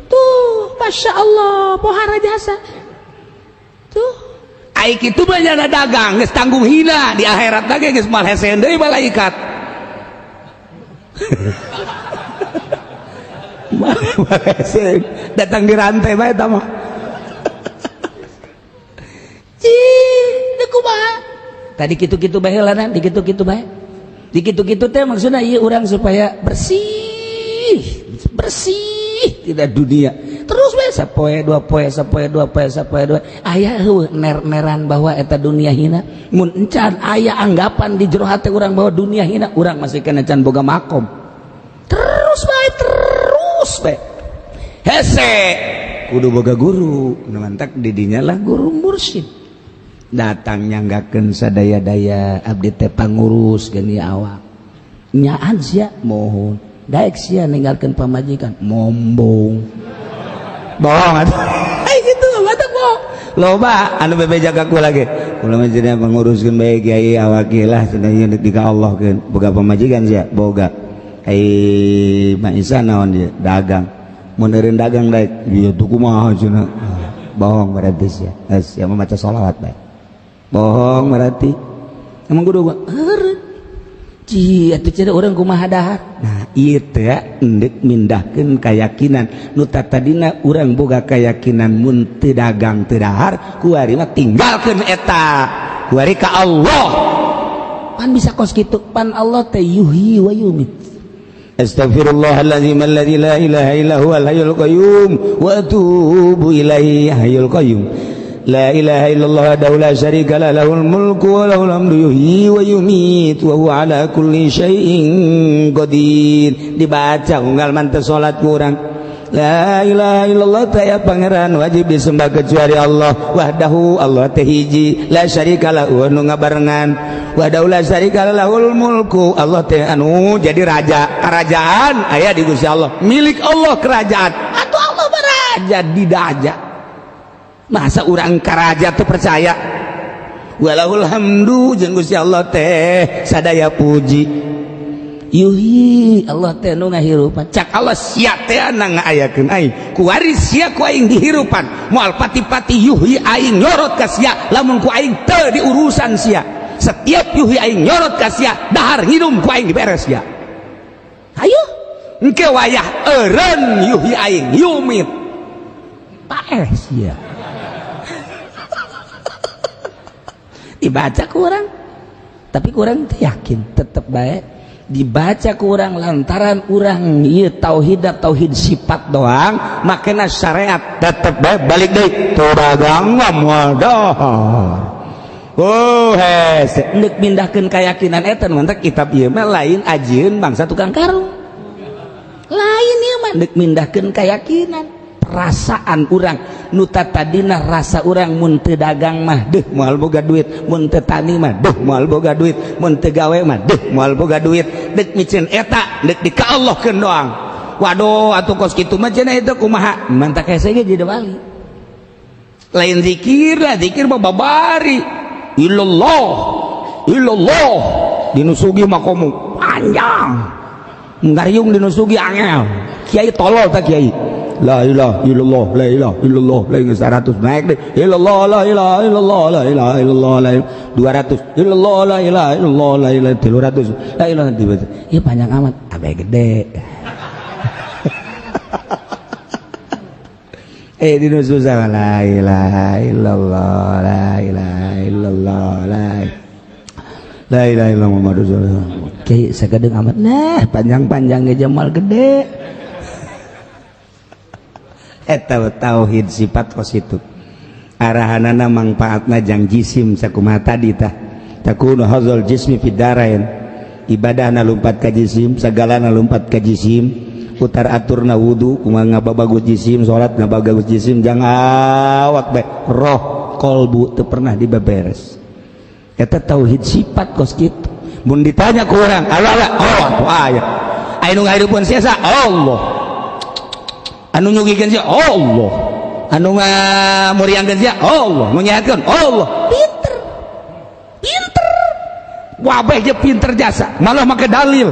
Speaker 2: tuh masyaallah pohara jasa tuh ai kitu mah nyana dagang geus tanggung hina di akhirat lagi geus mal heseen deui malaikat datang di rantai bae eta mah kumaha tadi kitu-kitu bae heulanan dikitu-kitu bae dikitu-kitu teh maksudna ieu urang supaya bersih tidak dunia terus we sapoe dua poe aya heueuh ner-neran bahwa eta dunia hina mun encan aya anggapan di jero hate urang bahwa dunia hina urang masih kena can boga makom terus bae hese kudu boga guru nu mantak didinya lah guru mursyid datang nyanggakeun sadaya-daya abdi teh pangurus geni awak nyaan sia mohon daek sia ninggalkeun pamajikan mombong bohong ai gitu batak bohong loba anu bebeja ka kula ge kula mah cenah panguruskeun bae kiai awak lah cenah ieu di ka Allah keun boga pamajikan sia boga ai mah isa naon dia dagang mun eureun dagang daek ieu tuh kumaha cenah bohong berarti sia sia mah maca shalawat bae bohong berarti emang kudu eureun ci atuh cenah urang kumaha dahar nah ieu teh endek mindahkeun keyakinan nu tadina urang boga keyakinan mun teu dagang teu dahar kuari mah tinggalkeun eta kuari ka Allah pan bisa kos kitu pan Allah teh yuhyi wa yumit astaghfirullahaladzim alladzi la ilaha illa huwal hayyul qayyum wa atubu ilaihi hayyul qayyum la ilaha illallah wahdahu la syarika lah lahul mulku wa lahul hamdu yuhyi wa yumiit wa huwa ala kulli syai'in qadir dibaca unggal manteu salat kurang la ilaha illallah taya pangeran wajib disembah kecuali Allah wahdahu Allah teh hiji la syarika lahu nu ngabarengan wahdahu la syarika lahul mulku Allah teh anu jadi raja kerajaan aya di Gusti Allah milik Allah kerajaan atuh Allah baraja didaja masa urang karaja teu percaya walahul hamdu jeung Gusti Allah teh sadaya puji yuhi Allah teh nu ngahirupan cak Allah sia teh anu ngaayakeun aing kuari sia ku aing dihirupan moal pati-pati yuhi aing nyorot ka sia lamun ku aing teu diurusan sia setiap yuhi aing nyorot ka sia dahar nginum ku aing diberes sia hayu engke wayah eureun yuhi aing yumit paeh sia dibaca kurang
Speaker 1: tapi kurang yakin tetap baik dibaca kurang lantaran urang ieu tauhid sifat doang makana syariat tetep baik balik deui teu dagang modal. Oh hese neuk pindahkeun keyakinan eta mantap kitab ieu mah lain ajieun bangsa tukang karung. Lain ieu mah neuk mindahkeun keyakinan perasaan urang nu tadina rasa urang mun teu dagang mah deuh moal boga duit, mun teu tani mah deuh moal boga duit, mun teu gawe mah deuh moal boga duit. Deuk micen eta deuk dikaallahkeun doang. Waduh atuh kos kitu mah cenah eta kumaha? Mantak hese ge jadi wali. Lain zikir lah, zikir mah babari. Illallah. Illallah dinusugi makomu panjang. Ngariung dinusugi angel. Kiai tolol tak kiai. La ilaha illallah, la ilaha illallah, la ilaha 100 naik deh. Illallah, la ilaha illallah, la ilaha illallah, la 200. Illallah, la ilaha illallah, la ilaha 300. La ilaha tiba. Ieu panjang amat, abe gede. Dinu susah la ilaha illallah, la ilaha illallah, la ilaha illallah Muhammadur Rasulullah. Kiai sakedeung amat. Nah, panjang-panjang ge jamal gede. Eta tauhid sifat kos itu arahanana manfaatna jang jisim sakumaha tadi tah takunu hadzal jismi fid darain ibadahna lumpat ka jisim sagalana lumpat ka jisim putar aturna wudu kumaha ngababagus jisim salat ngababagus jisim jang awak bae roh kolbu teu pernah dibeberes eta tauhid sifat kos kitu mun ditanya ku urang ala oh aya anu ngahidupkeun sia Allah anu nyugikeun sia Allah anu ngamuriangkeun sia Allah nu nyaetkeun Allah pinter wabeh je pinter jasa malah make dalil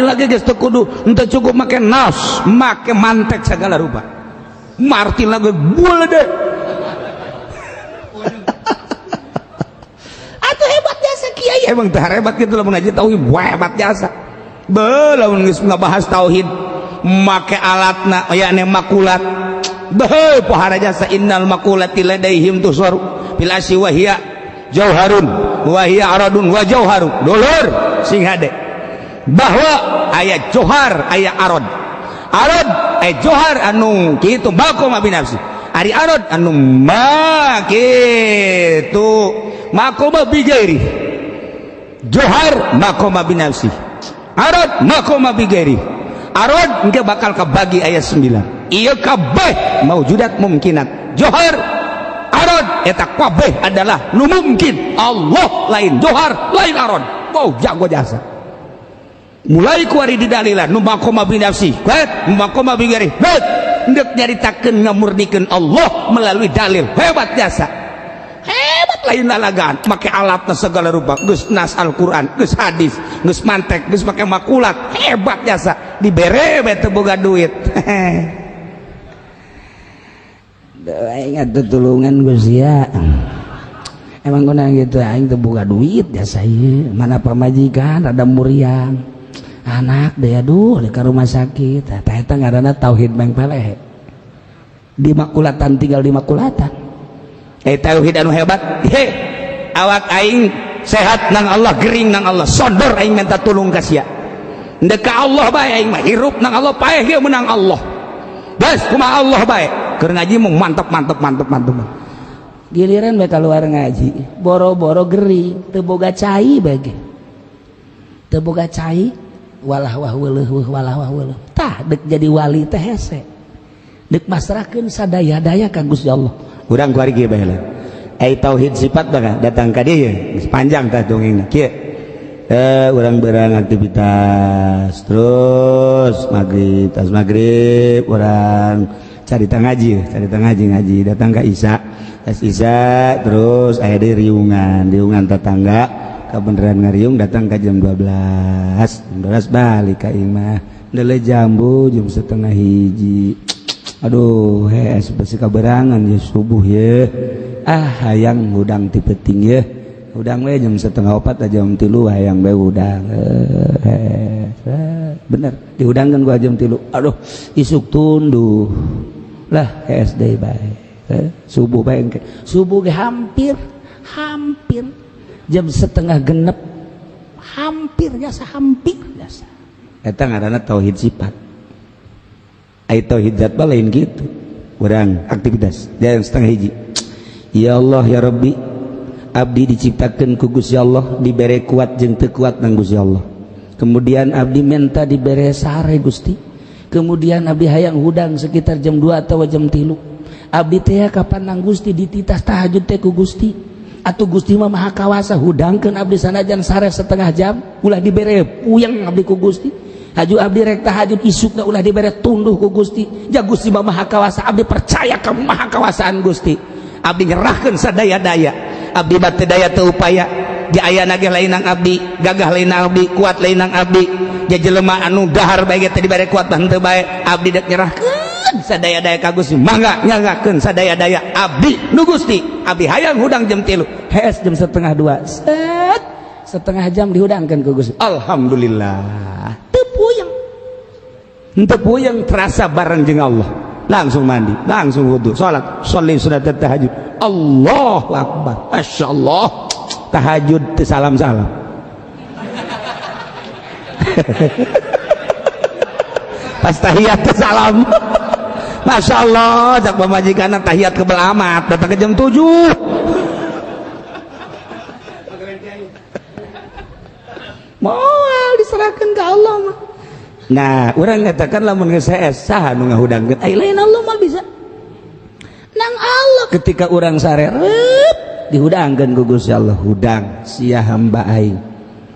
Speaker 1: lagi geus teu kudu henteu cukup make nas make mantek segala rupa martil lagi bual deh atuh hebat jasa kiai emang teu hebat kitu lamun ngaji tauhid hebat jasa beuh lamun geus ngabahas tauhid make alatna yakni makulat beuh pohara jasa innal makulati ladaihim tusaru bil asyi wa hiya jauharun wa hiya aradun wa jauharun dulur sing hade bahwa aya johar aya arad johar anu kitu makoma binafsi ari arad anu kitu makoma bigairi johar makoma binafsi arad makoma bigairi arad engke bakal kabagi ayat 9 ieu kabeh maujudat mumkinat johar arad eta kabeh adalah nu mungkin Allah lain johar lain arad wow jago jasa mulai kuari di dalilan nu makoma binafsi nu makoma bigari hendak nyaritakeun ngamurnikeun Allah melalui dalil hebat jasa hebat lain lalagaan make alatna segala rupa geus nas Al-Qur'an geus hadis geus mantek geus make makulat hebat jasa dibere teu boga duit aing atuh tulungan Gusti ya emang kuna gitu aing teu boga duit jasa ieu mana pamajikan ada muriang anak deh aduh di ka rumah sakit eta ngaranna tauhid mengpeleh di makulatan tinggal di makulatan tauhid anu hebat awak aing sehat nang Allah gering nang Allah sodor aing minta tulung ka sia ndek ka Allah bae aing mah hirup nang Allah paeh ge menang Allah bas kumaha Allah bae keur ngaji mung mantep giliran bae keluar ngaji boro-boro gering teu boga cai bage teu boga cai walah wah weuleuh tah dek jadi wali teh hese dek masrahkeun sadaya-daya ka Gusti Allah urang kuari kieu bae lah tauhid sifat bae datang ka dieu panjang tah dongengna kieu urang berang aktivitas terus maghrib urang carita ngaji datang ka isya terus aya deui riungan tetangga kabeneran ngariung datang ka jam 12 balik ka imah deuleu jambu jam 12:30 aduh besi kaberangan ya subuh ya hayang hudang ti peuting ya udang we jam 3:30 jam 3 hayang we udang bener diudangkeun gua jam 3 aduh isuk tunduh lah SD bae subuh bae subuh ge hampir
Speaker 2: jam setengah genep hampir biasa eta ngaranna tauhid sifat. Ai tauhid zat lain gitu urang aktivitas jam setengah hiji. Ya Allah ya Rabbi, abdi diciptakeun ku Gusti Allah, dibere kuat jeung teu kuat nang Gusti Allah. Kemudian abdi minta dibere sare Gusti. Kemudian abdi hayang hudang sekitar jam 2 atau jam 3. Abdi teh kapan nang Gusti dititas tahajud teh ku Gusti. Atuh Gusti mah maha kawasa, hudangkeun abdi sanajan sare setengah jam ulah dibere puyeng abdi ku Gusti. Haju abdi rek tahajud isukna ulah dibere tunduh ku Gusti. Ja Gusti mah maha kawasa, abdi percaya ka maha kawasaan Gusti. Abdi nyerahkeun sadaya-daya. Abdi bate daya teu upaya. Di ayana ge lainang abdi, gagah lainang abdi, kuat lainang abdi. Ja jelema anu dahar bae teh dibere kuat teu bae, abdi dek nyerahkeun sadaya-daya ka Gusti. Mangga nyanggakeun sadaya-daya abdi nu Gusti. Abdi hayang hudang jam 3. Hees jam setengah 2. Set. Setengah jam dihudangkeun ku Gusti. Alhamdulillah. Teu puyeng. Henteu puyeng terasa bareng jeung Allah. Langsung mandi, langsung wudu, salat, sholli sunat tahajud. Allahu akbar. Masyaallah. Tahajud teu salam-salam. Pas tahiyat teu salam. Masyaallah, cak pamajikanna tahiyat kebal amat, datang ke jam 7. Moal diserahkeun ka Allah mah. Nah, orang katakan lamun geus saes saha nu ngahudangkeun? Ai lain Allah mah bisa. Nang Allah ketika orang sare dihudangkeun ku Gusti Allah, hudang sia hamba aing.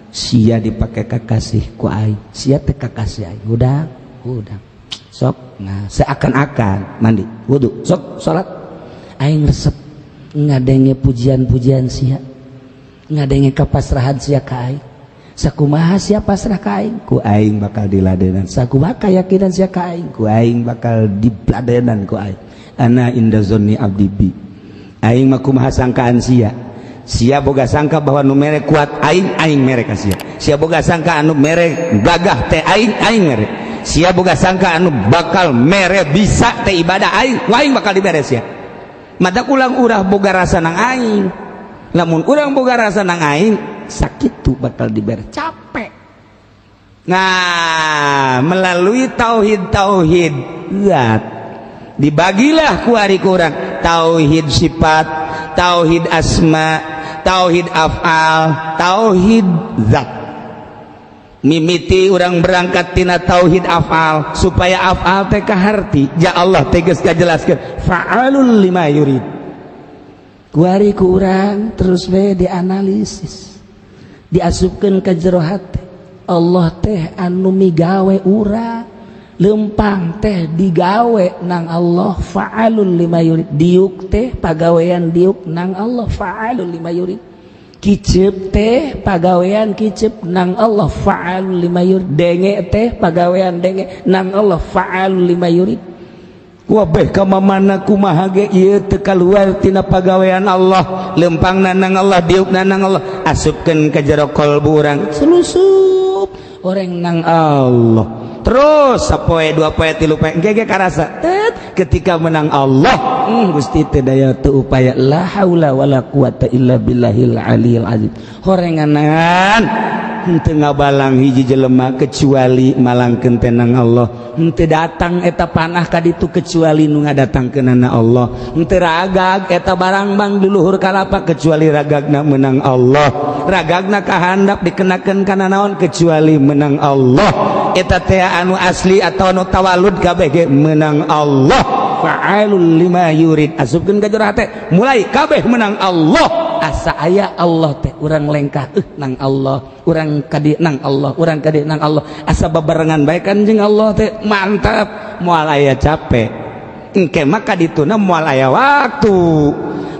Speaker 2: Sia dipake kakasih ku aing. Sia teh kakasih aing. Hudang. Sok nah seakan-akan mandi, wudu, sok salat. Aing resep ngadenge pujian-pujian sia. Ngadenge kapasrahan sia ka aing. Sakumaha sia pasrah ka aing, ku aing bakal diladenan. Sakumaha keyakinan sia ka aing, ku aing bakal diladenan ku aing. Ana inda zonni abdi bi. Aing mah kumaha sangkaan sia. Sia boga sangka bahwa nu mere kuat aing mere ka sia. Sia boga sangka anu mere gagah teh aing mere. Sia boga sangka anu bakal mere bisa teh ibadah aing bakal dibere sia. Madak ulang urah boga rasa nang aing. Lamun urang boga rasa nang aing sakit tuh bakal diberi capek. Nah, melalui tauhid zat dibagilah ku ari kurang tauhid sifat, tauhid asma, tauhid af'al, tauhid zat. Mimiti urang berangkat tina tauhid af'al supaya af'al teh kaharti ja Allah teh geus kajelaskeun fa'alul lima yurid. Ku ari kurang terus we dianalisis, diasupkeun ka jero hate. Allah teh anu migawe urang, lempang teh digawe nang Allah fa'alul lima yurid. Diuk teh pagawean diuk nang Allah fa'alul lima yurid. Kicep teh pagawean kicep nang Allah fa'alul lima yurid. Denge teh pagawean denge nang Allah fa'alul lima yurid. Wabeh kamamana kumaha ge ieu teu kaluar tina pagawean Allah, lempangna nang Allah, diukna nang Allah, asupkeun ka jero qalbu urang selusup orang nang Allah. Terus sapoe dua poe tilu poe engke karasa ketika menang Allah Gusti teh daya teu upaya la haula wala quwata illa billahil aliyil azim. Horenganan henteu ngabalang hiji jelema kecuali malangkeun teh nang Allah. Henteu datang eta panah ka ditu kecuali nu ngadatangkeunana Allah. Henteu ragag eta barang bang di luhur kalapa kecuali ragagna menang Allah. Ragagna kahandap dikenakeun kana naon kecuali menang Allah. Eta teh anu asli atau anu tawalud kabeh ge menang Allah. Fa'alul lima yurid. Asupkeun ka jero hate mulai kabeh menang Allah. Asa aya Allah teh urang lengkah nang Allah, urang kadi nang Allah, urang kadi nang Allah. Asa babarengan bae kan jeung Allah teh mantap. Moal aya capek engke mah kadituna moal aya waktu.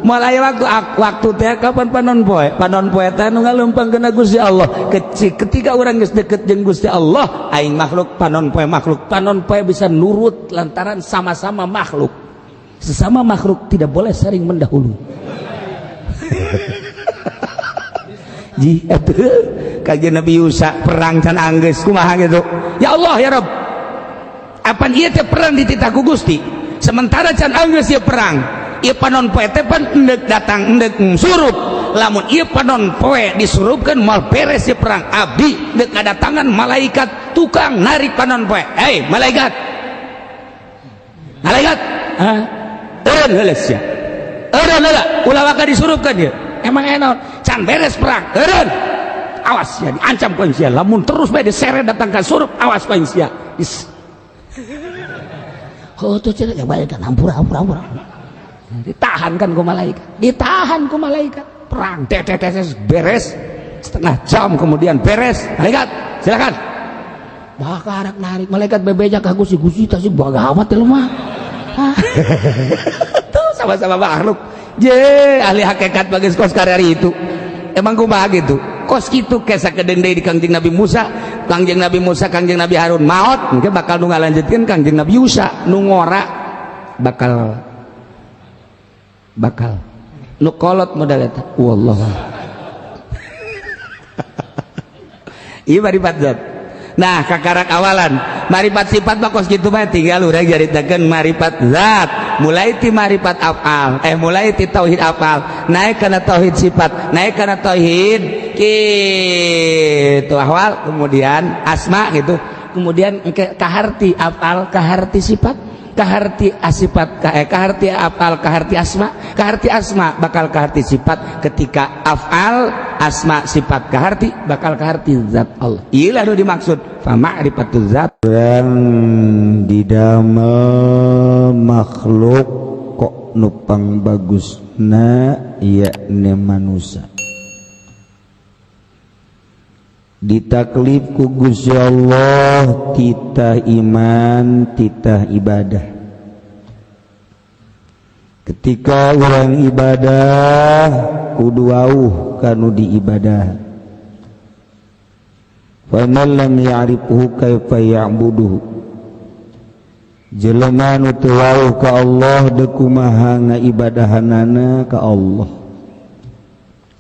Speaker 2: Moal aya waktu teh kapan panon poe teh nu ngaleumpangkeun Gusti Allah. Ketika urang geus deukeut jeung Gusti Allah, aing makhluk panon poe bisa nurut lantaran sama-sama makhluk. Sesama makhluk tidak boleh saling mendahului. Ji atuh kajian Nabi Yusa perang can anggeus kumaha gitu. Ya Allah ya Rabb, apan ieu teh perang dititah ku Gusti sementara can anggeus ieu perang ieu panon poe teh pan endek datang endek surup lamun ieu panon poe disurupkeun moal beres si perang abdi deuk kadatangan malaikat tukang narik panon poe. Hei malaikat eureun heula sia eureun heula ulah waka disurupkeun ieu emang enon can beres perang eureun awas ya diancam ku sia lamun terus bae diseret datang ka surup awas ku sia tuh cenah malaikat ampura ditahan ku malaikat perang tetes beres setengah jam kemudian beres malaikat silakan bakarak narik malaikat bebeja ka gusi-gusi tah sih bagawat teh lu mah tuh sama-sama makhluk je ahli hakikat bageus kos karari itu emang kumaha gitu kos kitu kesa kedeung deui di Kangjeng Nabi Musa Kangjeng Nabi Harun maot engke bakal nu ngalanjutkeun Kangjeng Nabi Yusa nu ngora bakal nu kolot modal eta wallah ieu marifat zat. Nah kakarak awalan marifat sifat mah kos kitu mah tinggal urang jaritakeun marifat zat mulai ti marifat afal mulai ti tauhid afal naik kana tauhid sifat naik kana tauhid kitu ahwal kemudian asma gitu kemudian kaharti afal kaharti sifat kaharti asifat kaharti afal kaharti asma bakal kaharti sifat ketika afal asma sifat kaharti bakal kaharti zat Allah ieu nu dimaksud fa ma'rifatuz zat yang didamel makhluk kok nupang bagusna yakni manusia ditaklif ku Gusti Allah titah iman titah ibadah ketika orang ibadah kudu auh kanu diibadah wa man lam ya'rifhu kaifa ya'buduhu jelema nu teu auh ka Allah deuk kumaha ngaibadahanana ka Allah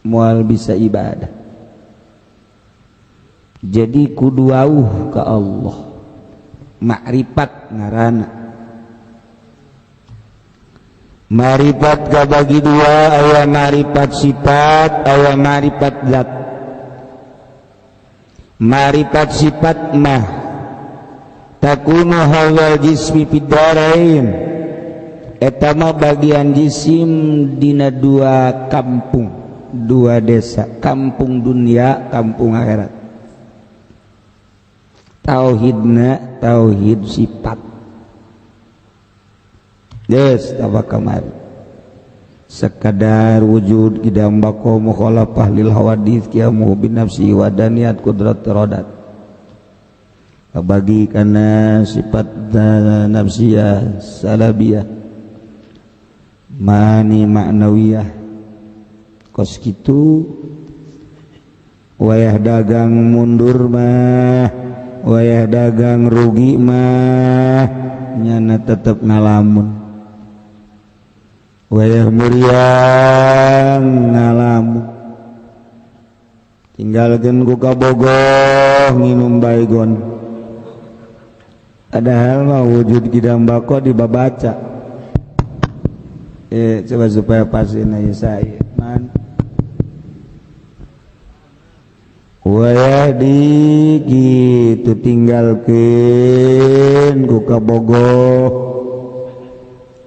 Speaker 2: moal bisa ibadah. Jadi kudu auh ka Allah makrifat ngaranna marifat kabagi dua aya marifat sifat aya marifat zat marifat sifat mah takunu hawal jismi fidarain eta mah bagian jisim dina dua kampung dua desa kampung dunia kampung akhirat tauhidna tauhid sifat des tabak kamari sekadar wujud idam bako mukhalafah lil hawadits qiyamu bin nafsi wa daniyat qudrat rodat bagi kana sifat nafsiyah salabiyah mani maknawiyah kos kitu wayah dagang mundur mah wayah dagang rugi mah nyana tetep ngalamun wayah muriang ngalamun tinggalkeun ku kabogoh nginum baygon padahal mah wujud kidam bako dibabaca coba supaya pasin aja saya man wayah di gitu tinggalkeun ku kabogoh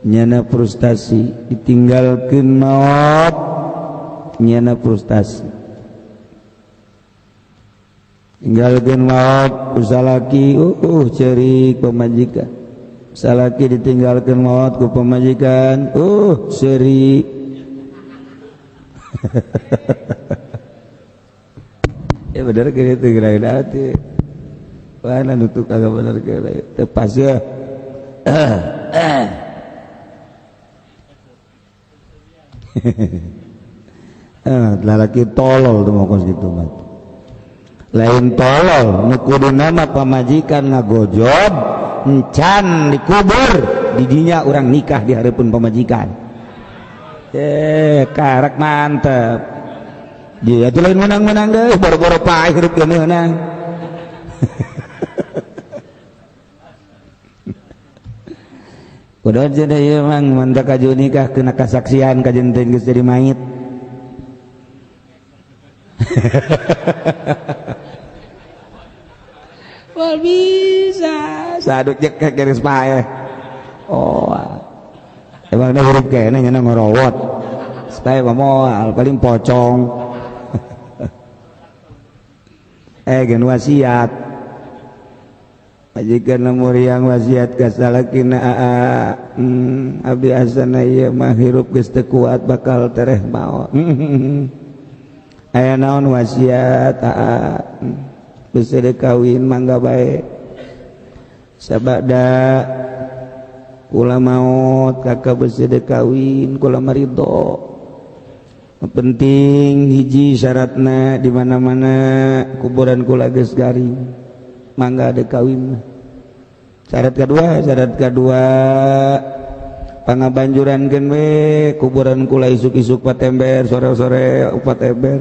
Speaker 2: nyana frustasi ditinggalkeun maot nyana frustasi tinggalkeun maot usalaki ceurik pamajikan salaki ditinggalkeun maot ku pamajikan ceurik ya bener gitu kira-kira hati mana nutuk agak bener kira tepas ya lalaki tolol tuh mokos gitu mat lain tolol nukudu nama pamajikan ngagojob encan dikubur didinya orang nikah di hareupeun pamajikan karak mantep dia tuh lain menang-menang deh, boro-boro paeh hirup dia menang. Kudu jadi emang mantak kaju nikah kena kasaksian kajenteun geus jadi mayit. Wal bisa saduk jek garis pae. Oh. Emang ada huruf kene nya ngorowot. Supaya moal paling pocong. Gen wasiat. Majikan lemur yang wasiat ka salakina abdi asana ieu mah hirup geus teu kuat bakal tereh maot. Aya naon wasiat bisa kawin mangga bae sabada kula maot kakak bisa kawin kula marido penting hiji syaratna di mana-mana kuburan kula geus garing mangga ada kawin. Syarat kedua pangabanjurankeun we kuburan kula isuk-isuk patember sore-sore patember.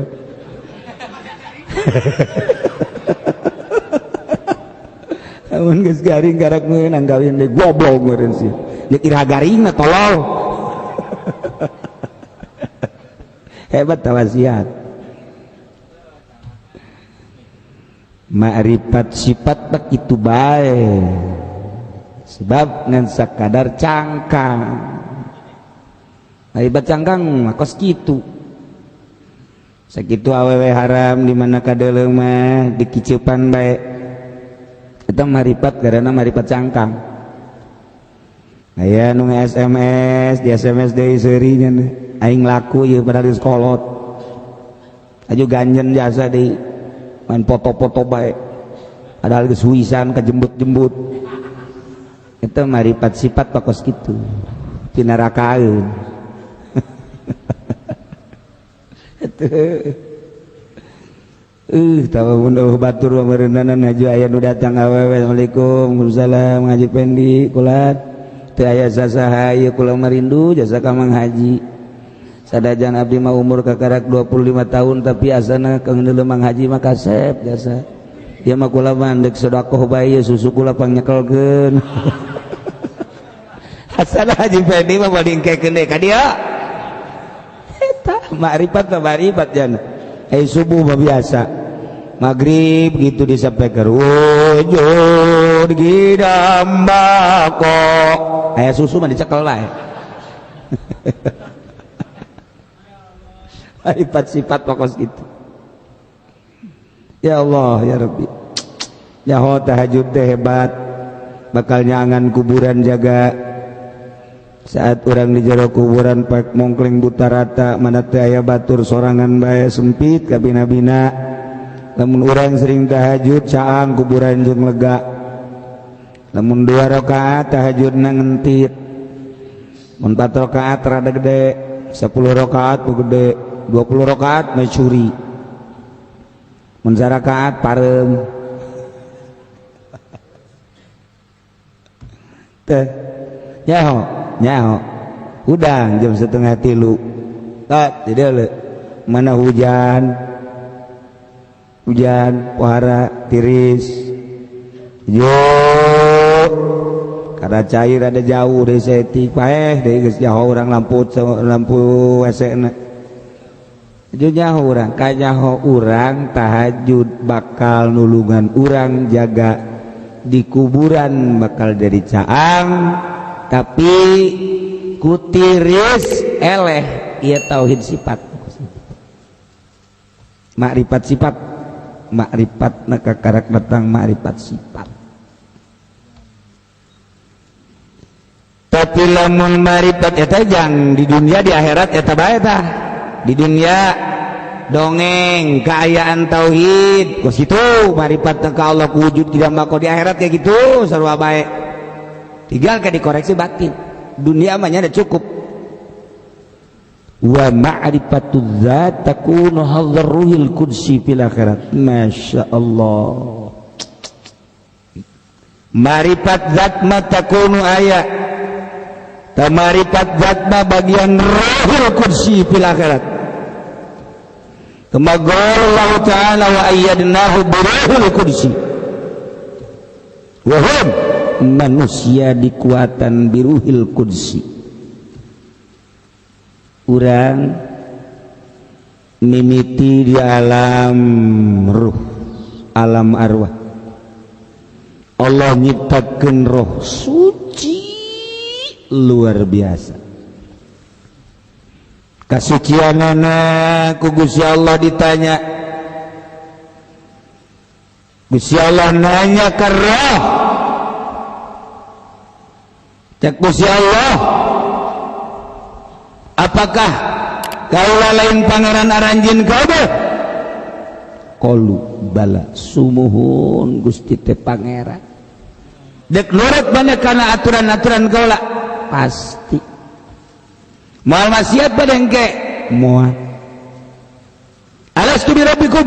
Speaker 2: Amun geus garing karak meunang kawin deui goblok meureun sih. Nek ira garing mah tolol. Hebat tawasiat. Ma'rifat sifat tak itu bae. Sebab ngan sakadar cangkang. Ma'rifat cangkang mah kos kitu. Sakitu awewe haram di mana kadeuleu mah dikicupan bae. Eta ma'rifat karena ma'rifat cangkang. Aya nu SMS, di SMS deui seuri nya aing laku ieu padahal geus kolot. Aju ganjen jasa deui. Main foto-foto bae. Padahal geus wisan kajembut-jembut. Eta ma'rifat sifat pakos kitu. Tinarakaeun. Tawa mun batur meureunanan ngaju aya nu datang awewe. Assalamualaikum waalaikumsalam ngaji pendi kulat teu aya sasaha ieu kula merindu jasa ka Mang Haji sadajan abdi mah umur kakarak 25 tahun tapi asana keundeul Mang Haji mah kasep jasa ieu mah kula mandek sedekah bae susu kula pangnyekelkeun asana Haji pendi mah balingkekeun deui ka dieu eta ma'rifat jan subuh mah biasa maghrib gitu disampaikan wujud gidambako aya susu mah dicekel lae sifat pokos gitu ya Allah ya Rabbi nyaho tahajud teh hebat bakal nyangan kuburan jaga saat orang di jero kuburan pak mongkling buta rata mana teh aya batur sorangan bae sempit ka bina-bina lamun urang sering tahajud caang kuburan jeung lega lamun 2 rakaat tahajudna ngentit mun 4 rakaat rada gede 10 rakaat ku gede 20 rakaat mah curi mun 1 rakaat pareum teh nyaho udang jam 2:30 jadi mana hujan pohara tiris yo kada cair ada jauh dari setik paeh dari geus jauh orang lampu WC na jauh orang kanyaho orang tahajud bakal nulungan orang jaga di kuburan bakal dari caang tapi kutiris eleh ieu tauhid sifat ma'rifat sifat ma'rifat na kakarak datang ma'rifat sifat tapi lamun ma'rifat eta jang di dunia di akhirat eta bae tah di dunia dongeng keayaan tauhid kos kitu ma'rifat ka Allah wujud tidak mako di akhirat kayak gitu sarua bae tinggal ka dikoreksi batin dunia mah nya cukup wa ma'rifatuz zat takunu hadzar ruhil qudsi fil akhirat masyaallah ma'rifat zat ma takunu aya ta ma'rifat zat ma bagian ruhil qudsi fil akhirat kama qala Allah taala wa ayyadnahu bi ruhil qudsi wa hum manusia dikuatan biruhil qudsi urang mimiti di alam ruh, alam arwah. Allah nyiptakeun roh suci luar biasa. Kasucianana ku Gusti Allah ditanya, Gusti Allah nanya ke roh, cek Gusti Allah, apakah kaula lain pangeran aranjeun kabeh? Qalu bala, sumuhun Gusti teh pangeran. Dek nurut banyak kana aturan-aturan kaula? Pasti. Moal maksiat badengke? Moal. Alastu bi rabbikum?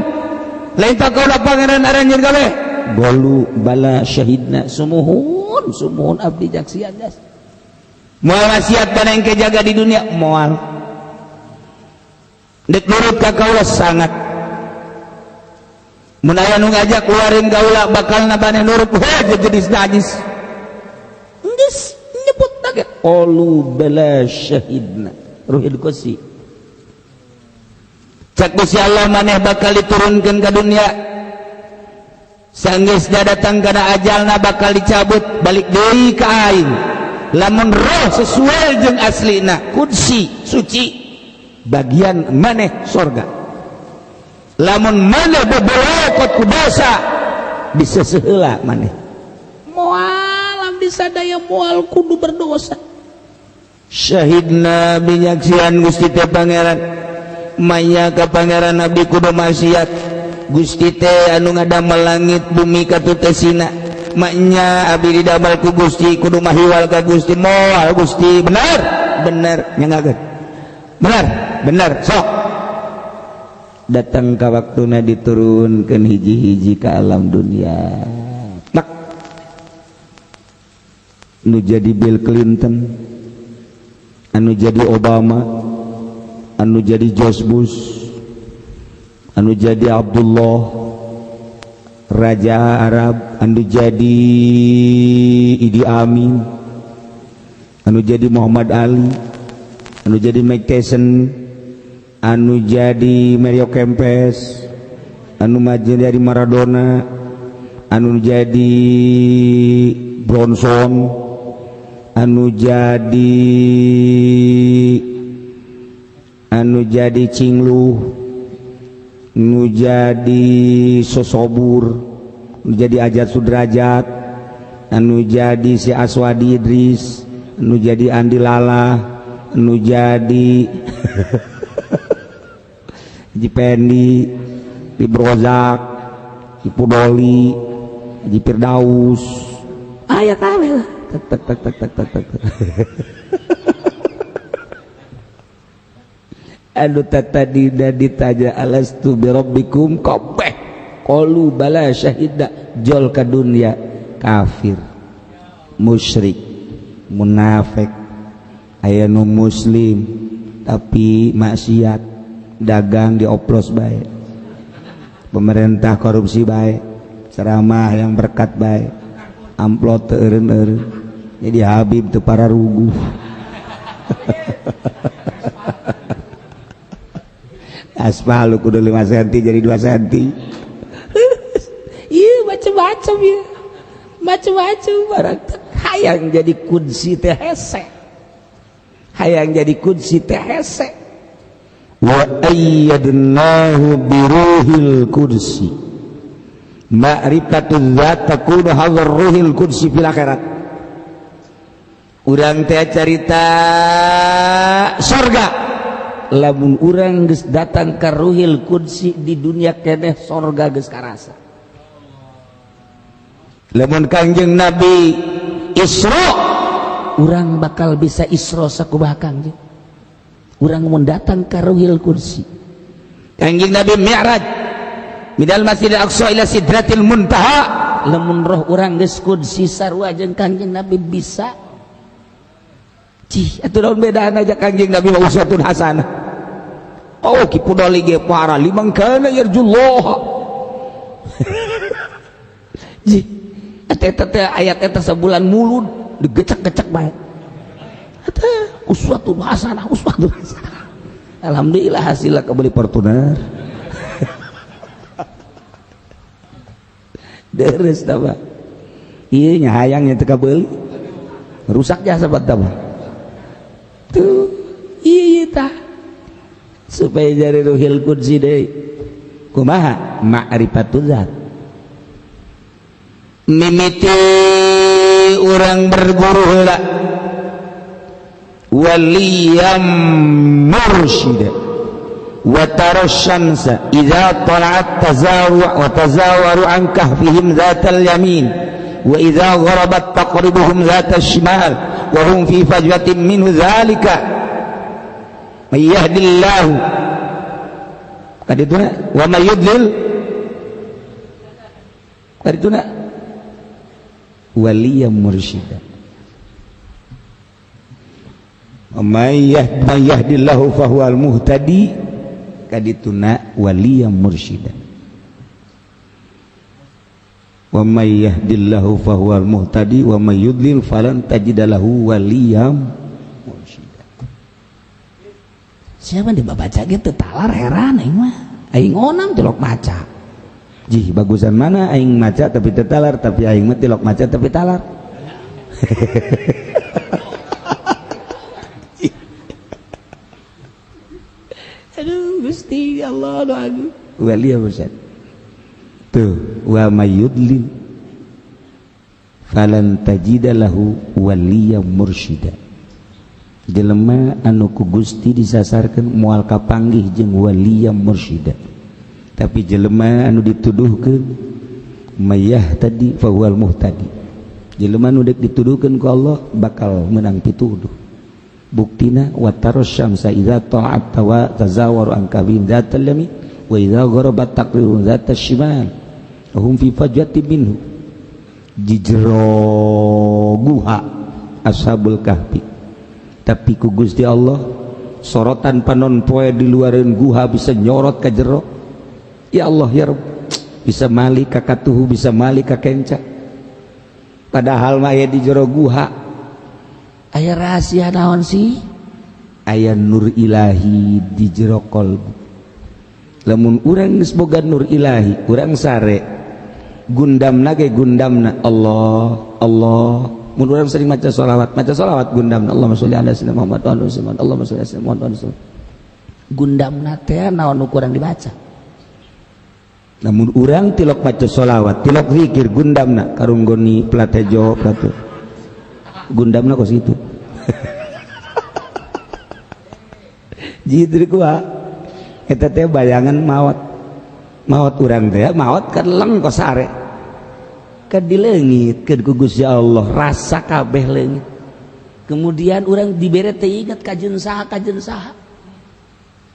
Speaker 2: Lain tak kaula pangeran aranjeun kabeh? Qalu bala syahidna, sumuhun abdi jaksian das. Moal maksiat badengke jaga di dunia? Moal. Dek nurut ka kaula? Sangat. Mun aya nu ngajak keluarin kaula bakal nabane nurut, jadi najis. Geus nyebut lagi qalu bala syahidna, ruhil qudsi. Cak Gusti Allah maneh bakal diturunkeun ka dunia, sanggeus datang kana ajalna bakal dicabut balik deui ka aing. Lamun roh sesuai jeung aslina qudsi suci, bagian maneh surga. Lamun maneh bebolokot ku dosa, bisa seheula maneh. Moal abdi sadaya moal kudu berdosa. Syahidna binyaksian Gusti teh pangeran, maya ka pangeran abdi kudu maksiat. Gusti teh anu ngadamel langit bumi katutesina, maknya abdi didamel ku Gusti kudu mahiwal ka Gusti. Moal Gusti bener nyangageun. Bener sok datang ka waktuna diturunkeun hiji-hiji ka alam dunia. Tak anu jadi Bill Clinton, anu jadi Obama, anu jadi George Bush, anu jadi Abdullah Raja Arab, anu jadi Idi Amin, anu jadi Muhammad Ali, anu jadi Mike Tyson, anu jadi Mario Kempes, anu jadi Maradona, anu jadi Bronson, anu jadi Cinglu, anu jadi Sosobur, anu jadi Ajat Sudrajat, anu jadi si Aswadi Idris, anu jadi Andi Lala, anu jadi Haji Pendi, Ibu Rozak, Ibu Doli, Haji Firdaus, ayah kabeh lah. Anu tadi ditanya alastu bi rabbikum kabeh qalu bala syahida, jol ka dunya kafir, musyrik, munafik, aya nu muslim tapi maksiat, dagang dioplos baik, pemerintah korupsi baik, ceramah yang berkat baik, amplop teu eureun-eureun, jadi Habib teu para ruguh. Aspal lu kudu 5 cm jadi 2 cm. Iya macam-macam ya, macam-macam barang hayang jadi kudsi teh hese, hayang jadi kudsi teh hese. Wa ayyadnahu biruhil qudsi, ma'rifatul zat takunu hadzal ruhil qudsi fil akhirat. Urang teh carita surga, lamun urang geus datang ka ruhil qudsi di dunia keneh surga geus karasa. Lamun Kangjeng Nabi Isra, urang bakal bisa Isra sakumaha Kangjeng? Urang mun datang ka ruhil qudsi. Kangjeng Nabi Mi'raj minal Masjidil Aqsa ila Sidratil Muntaha, lamun roh urang geus qudsi sarua jeung Kangjeng Nabi bisa. Cih, atuh naon bedana aja Kangjeng Nabi wa uswatun hasanah. Oh, kipu doli ge para liman kana yarjullah. Ji, eta ayat eta sebulan mulud digecek-gecek bae. Eta uswatun hasanah, uswatun hasanah. alhamdulillah hasilnya kebeli Fortuner. Deres tah iya nya hayangnya teu kabeli rusak jasa tah tuh iya tah supaya jadi ruhil qudsi deui kumaha ma'rifatul zat mimiti urang berguru heula waliyam mursyida wa tarasyansa idza tala'at tazawaru an kahfihim zatal yamin wa idza gharabat taqribuhum zatal shimal wa hum fi fajwatin minhu dzalika may yahdillahu kadituna wa may yudlil kadituna waliyam mursyida wa may yahdillahu fahuwal muhtadi kadituna waliyam mursyida wa may yahdillahu fahuwal muhtadi wa may yudlil falan tajidalahu waliyam mursyida. Siapa di baca gitu talar heran aing mah aing onam tilok maca jih bagusan mana aing maca tapi tetalar tapi aing mah tilok maca tapi talar. Aduh Gusti Allah doaku waliyam mursyid tuh wa mayyudlil falan tajidalahu waliyam mursyida jelema anu ku Gusti disasarkeun moal kapanggih jeung waliyam mursyida tapi jelema anu dituduhkeun mayah tadi fahuwal muhtadi jelema anu dek dituduhkeun ku Allah bakal menang pituduh buktina wa tarasyamsa idza ta'at wa tazawaru an kabin zatal yamin wa idza gharabat taqriru zatal shimal hum fi fajwatin minhu jijro guha ashabul kahfi tapi ku Gusti Allah sorotan panon poe di luareun guha bisa nyorot ka jero ya Allah ya Rabb bisa mali ka katuhu bisa mali ka kenca padahal mah aya di jero guha aya rahasia naon sih aya nur ilahi di jero qalbu lamun urang geus boga nur ilahi urang sare gundamna ge gundamna Allah Allah mun urang sering maca sholawat gundamna Allahumma sholli ala sayyidina Muhammad wa ala ali Muhammad Allahumma sholli ala sayyidina Muhammad wa ala ali gundamna teh naon kurang dibaca namun urang tilok maca sholawat tilok zikir gundamna karunggoni platejo platu gundamna kos itu jadi kuah eta teh bayangan maut urang teh maut kan leng kos sare ke di leungit ke ku Gusti Allah rasa kabeh leungit kemudian urang dibere teh inget kajeun saha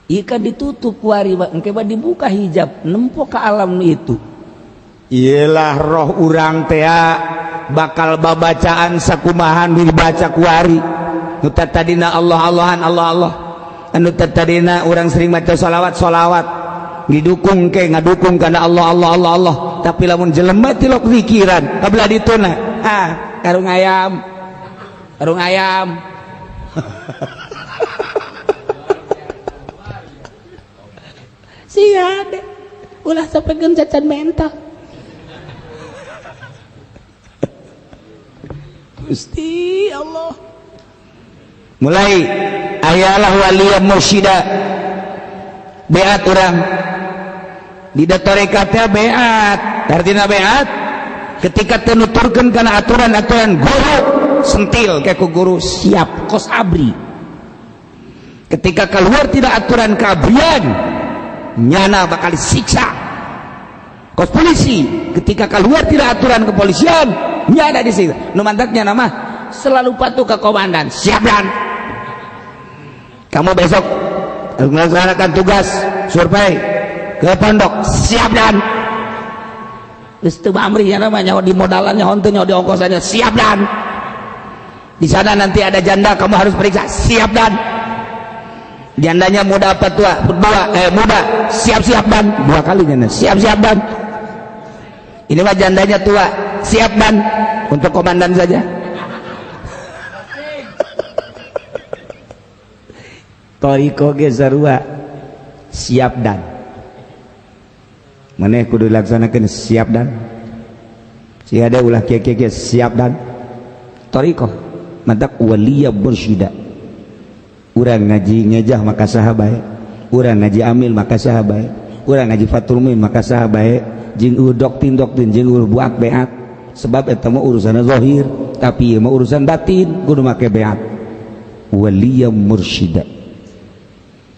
Speaker 2: ieu ditutup wari engke dibuka hijab nempo ka alam itu iyalah roh urang teh bakal babacaan sakumahan dibaca ku wari nu tadina Allah-Allahan Allah anu tadina urang sering maca sholawat didukung ke ngadukung karena Allah tapi lamun jelema tilok zikiran kabelah dituna karung ayam sia deh ulah sapekeun cacan mental Gusti Allah mulai ayalah waliyam mursyida beat urang di tarekat beat artinya beat ketika tenuturkan karena aturan-aturan guru sentil kayak ku guru siap kos abri ketika keluar tidak aturan keabrian nyana bakal disiksa kos polisi ketika keluar tidak aturan kepolisian nyana disiksa nu mantaknya nama selalu patuh ke komandan siap dan kamu besok melaksanakan tugas survei ke pondok siap dan itu amrinya namanya di modalannya hontunya di ongkosannya siap dan di sana nanti ada janda kamu harus periksa siap dan jandanya muda apa tua muda siap-siap dan dua kali janda siap-siap dan ini mah jandanya tua siap dan untuk komandan saja Toriko ge sarua siap dan maneh kudu dilaksanakeun siap dan si ada ulah kieu siap dan toriko matak waliya mursyida urang ngaji ngejah maka saha bae urang ngaji amil maka saha bae urang ngaji fatul muin maka saha bae jeung doktrin jeung buak beat sebab eta mah urusan zahir tapi ieu mah urusan batin kudu make beat waliya mursyida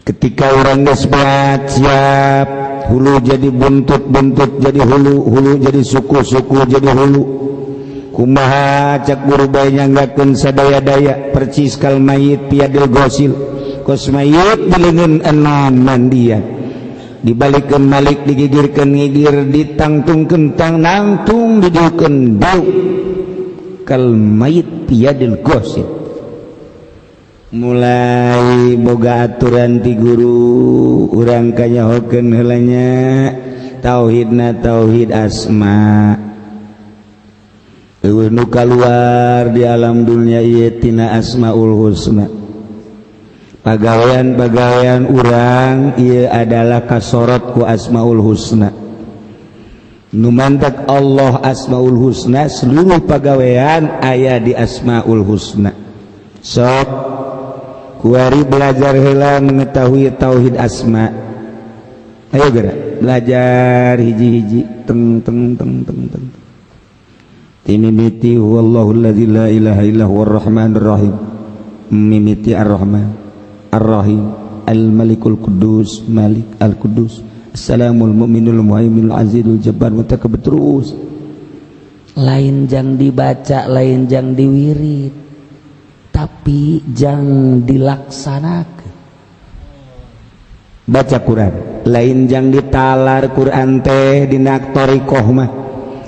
Speaker 2: ketika orang geus beat siap hulu jadi buntut jadi hulu jadi suku jadi hulu kumaha cak guru bae nyanggakeun sadaya-daya percis kal mayit piadil gosil kos mayit dileungeun enam mandian dibalikeun malik digigirkeun ngigir ditangtungkeun nangtung didieukeun dau kal mayit piadil gosil mulai boga aturan ti guru urang kanyahokeun heula nya tauhidna tauhid asma eueuh nu kaluar di alam dunia ieu tina asmaul husna pagawean urang ieu adalah kasorot ku asmaul husna nu mantak Allah asmaul husna seluruh pagawean aya di asmaul husna sok kuari belajar heula mengetahui tauhid asma ayo geura belajar hiji-hiji teng timimiti wallahu alladzi la ilaha illa huwar rahmanur rahim mimiti ar-rahman ar-rahim al-malikul quddus malik al-quddus assalamul mu'minul muhaiminul azizul jabbar mutakabbir terus lain jang dibaca lain jang diwirid tapi jang dilaksanakeun baca Quran lain jang ditalar Quran teh dina thariqah mah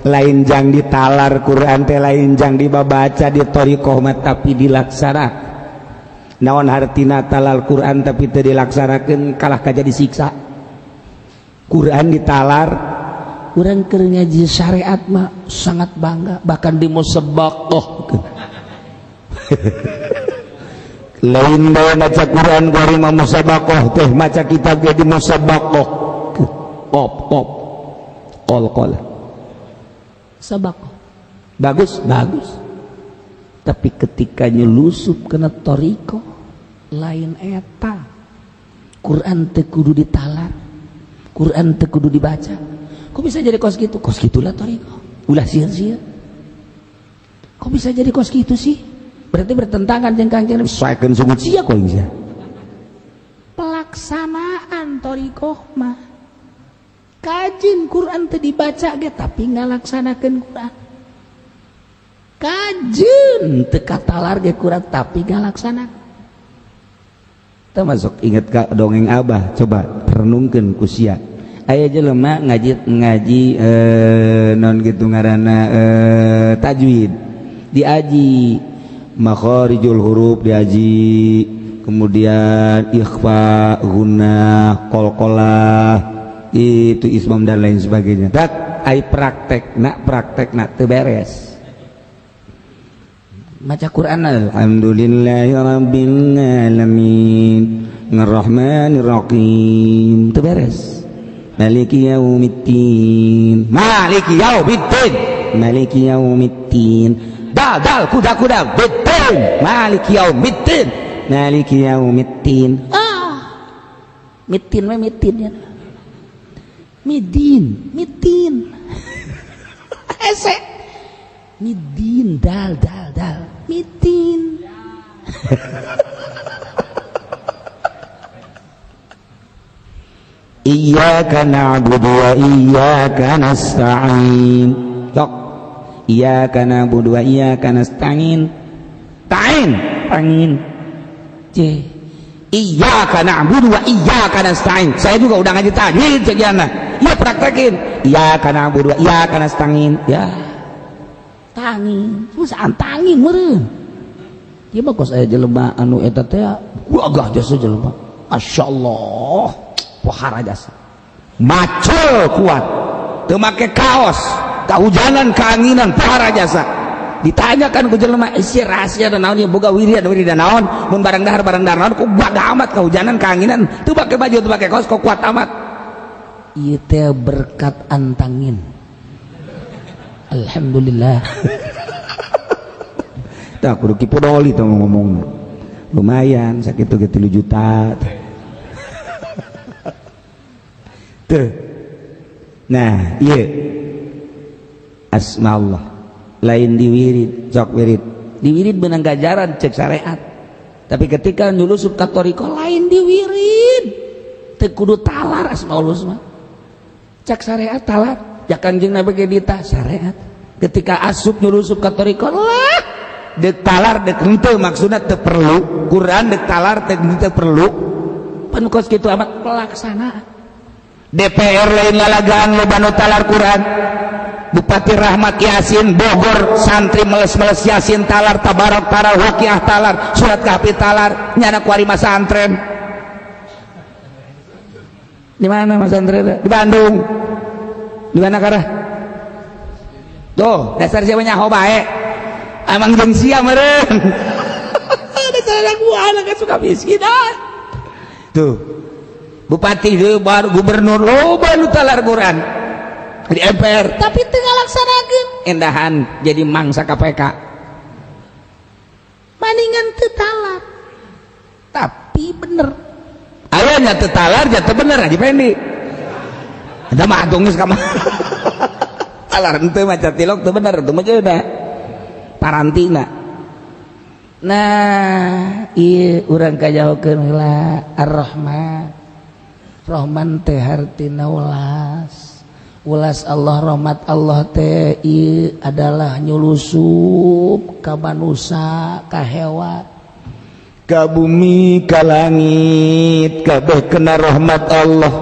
Speaker 2: lain jang ditalar Quran teh lain jang dibabaca di thariqah mah tapi dilaksanakeun naon hartina talal Quran tapi teu dilaksanakeun kalah kajadi siksa Quran ditalar urang keur ngaji syariat mah sangat bangga bahkan di musabaqah lain bae maca Quran kuari mah musabaqah teh maca kitab ge di musabaqah qol sabaqah bagus tapi ketika nyelusup kena thariqah lain eta Quran teu kudu ditalar Quran teu kudu dibaca kok bisa jadi kos gitulah thariqah ulah sieun kok bisa jadi kos gitu sih berarti bertentangan jeung Kangjeng Nabi saekeun sungut sia kok bisa pelaksanaan thariqah mah kajin Quran teu dibaca ge tapi ngalaksanakeun Quran kajin teu katalar ge Quran tapi ngalaksanakeun teu masuk inget ka dongeng Abah coba renungkeun ku sia aya jelema ngaji naon kitu ngaranna tajwid diaji makharijul huruf diaji kemudian ikhfa gunnah qalqalah itu ismam dan lain sebagainya dak ai praktekna teu beres maca Quran alhamdulillahi rabbil alamin arrahmanir rahim teu beres maliki yaumiddin maliki yaumiddin dal kuda betul maliki yaumiddin mitin mah mitin ya midin ese midin dal mitin iyyaka na'budu wa iyyaka nasta'in tok iyyaka na'budu wa iyyaka nasta'in ta'in c iyyaka na'budu wa iyyaka nasta'in saya juga udah ngaji tajwid sekiannya ya praktekin iyyaka na'budu wa iyyaka nasta'in ya tangin susah tangin meureun ieu mah kos aya jelema anu eta teh gagah jasa jelema masyaallah pohara jasa macul kuat teu make kaos kahujanan kaanginan pohara jasa ditanyakan ku jelema isi rahasia dan naon ieu boga wiridan naon mun barang dahar naon ku baga amat kahujanan kaanginan teu pake baju teu pake kaos kok kuat amat ieu teh berkat antangin alhamdulillah tah kudu kipodoli teh ngomongna lumayan sakitu ge 3 juta tuh nah iya asma Allah lain diwirid sok wirid diwirid benang gajaran cek syariat tapi ketika nyulusup ka thariqah lain diwirid teu kudu talar asma Allah mah cek syariat talar ya kanjeng Nabi ge dita syariat ketika asup nyulusup ka thariqah lah dek talar dek henteu maksudna teu perlu Quran dek talar teu perlu pan kos kitu amat pelaksanaan DPR lain lalagaan loba nu talar Quran Bupati Rahmat Yasin Bogor santri meles-meles Yasin talar tabarok talar waqiah talar surat kahfi talar nyana kuari masantren di mana masantren di Bandung di mana karah tuh dasar siapa nyaho bae amang jeung sia meureun dasar gua anak suka miskin tuh Bupati baru gubernur loba nu talar Quran di MPR tapi teu ngalaksanakeun endahan jadi mangsa KPK maningan teu talar tapi bener aya teu talar nya teu bener aja pendi eta mah atung geus ka mah talar henteu maca tilok teu bener teu mah geuna parantina nah ieu urang kajahokeun heula Ar-Rahman Rahman teh hartina ulas Allah rahmat Allah teh adalah nyulusup ka manusia ka hewan ka bumi ka langit kabeh kena rahmat Allah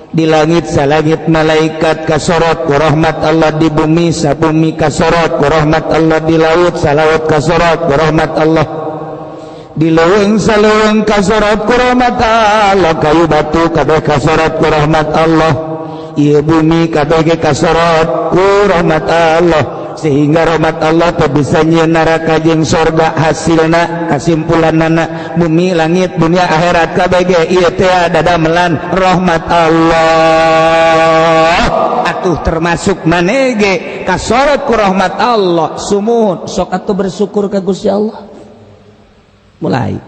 Speaker 2: di langit salangit malaikat kasorot ku rahmat Allah di bumi sabumi kasorot ku rahmat Allah di laut salaut kasorot ku rahmat Allah di leuweung saleuweung kasorot ku rahmat Allah kayu batu kabeh kasorot ku rahmat Allah ieu bumi kabeh ge kasorot ku rahmat Allah sehingga rahmat Allah teh bisa nyieun neraka jeung surga hasilna kasimpulanna bumi langit dunia akhirat kabeh ge ieu teh dadamelan rahmat Allah atuh termasuk maneh ge kasorot ku rahmat Allah sumuhun sok atuh bersyukur ka Gusti Allah mulai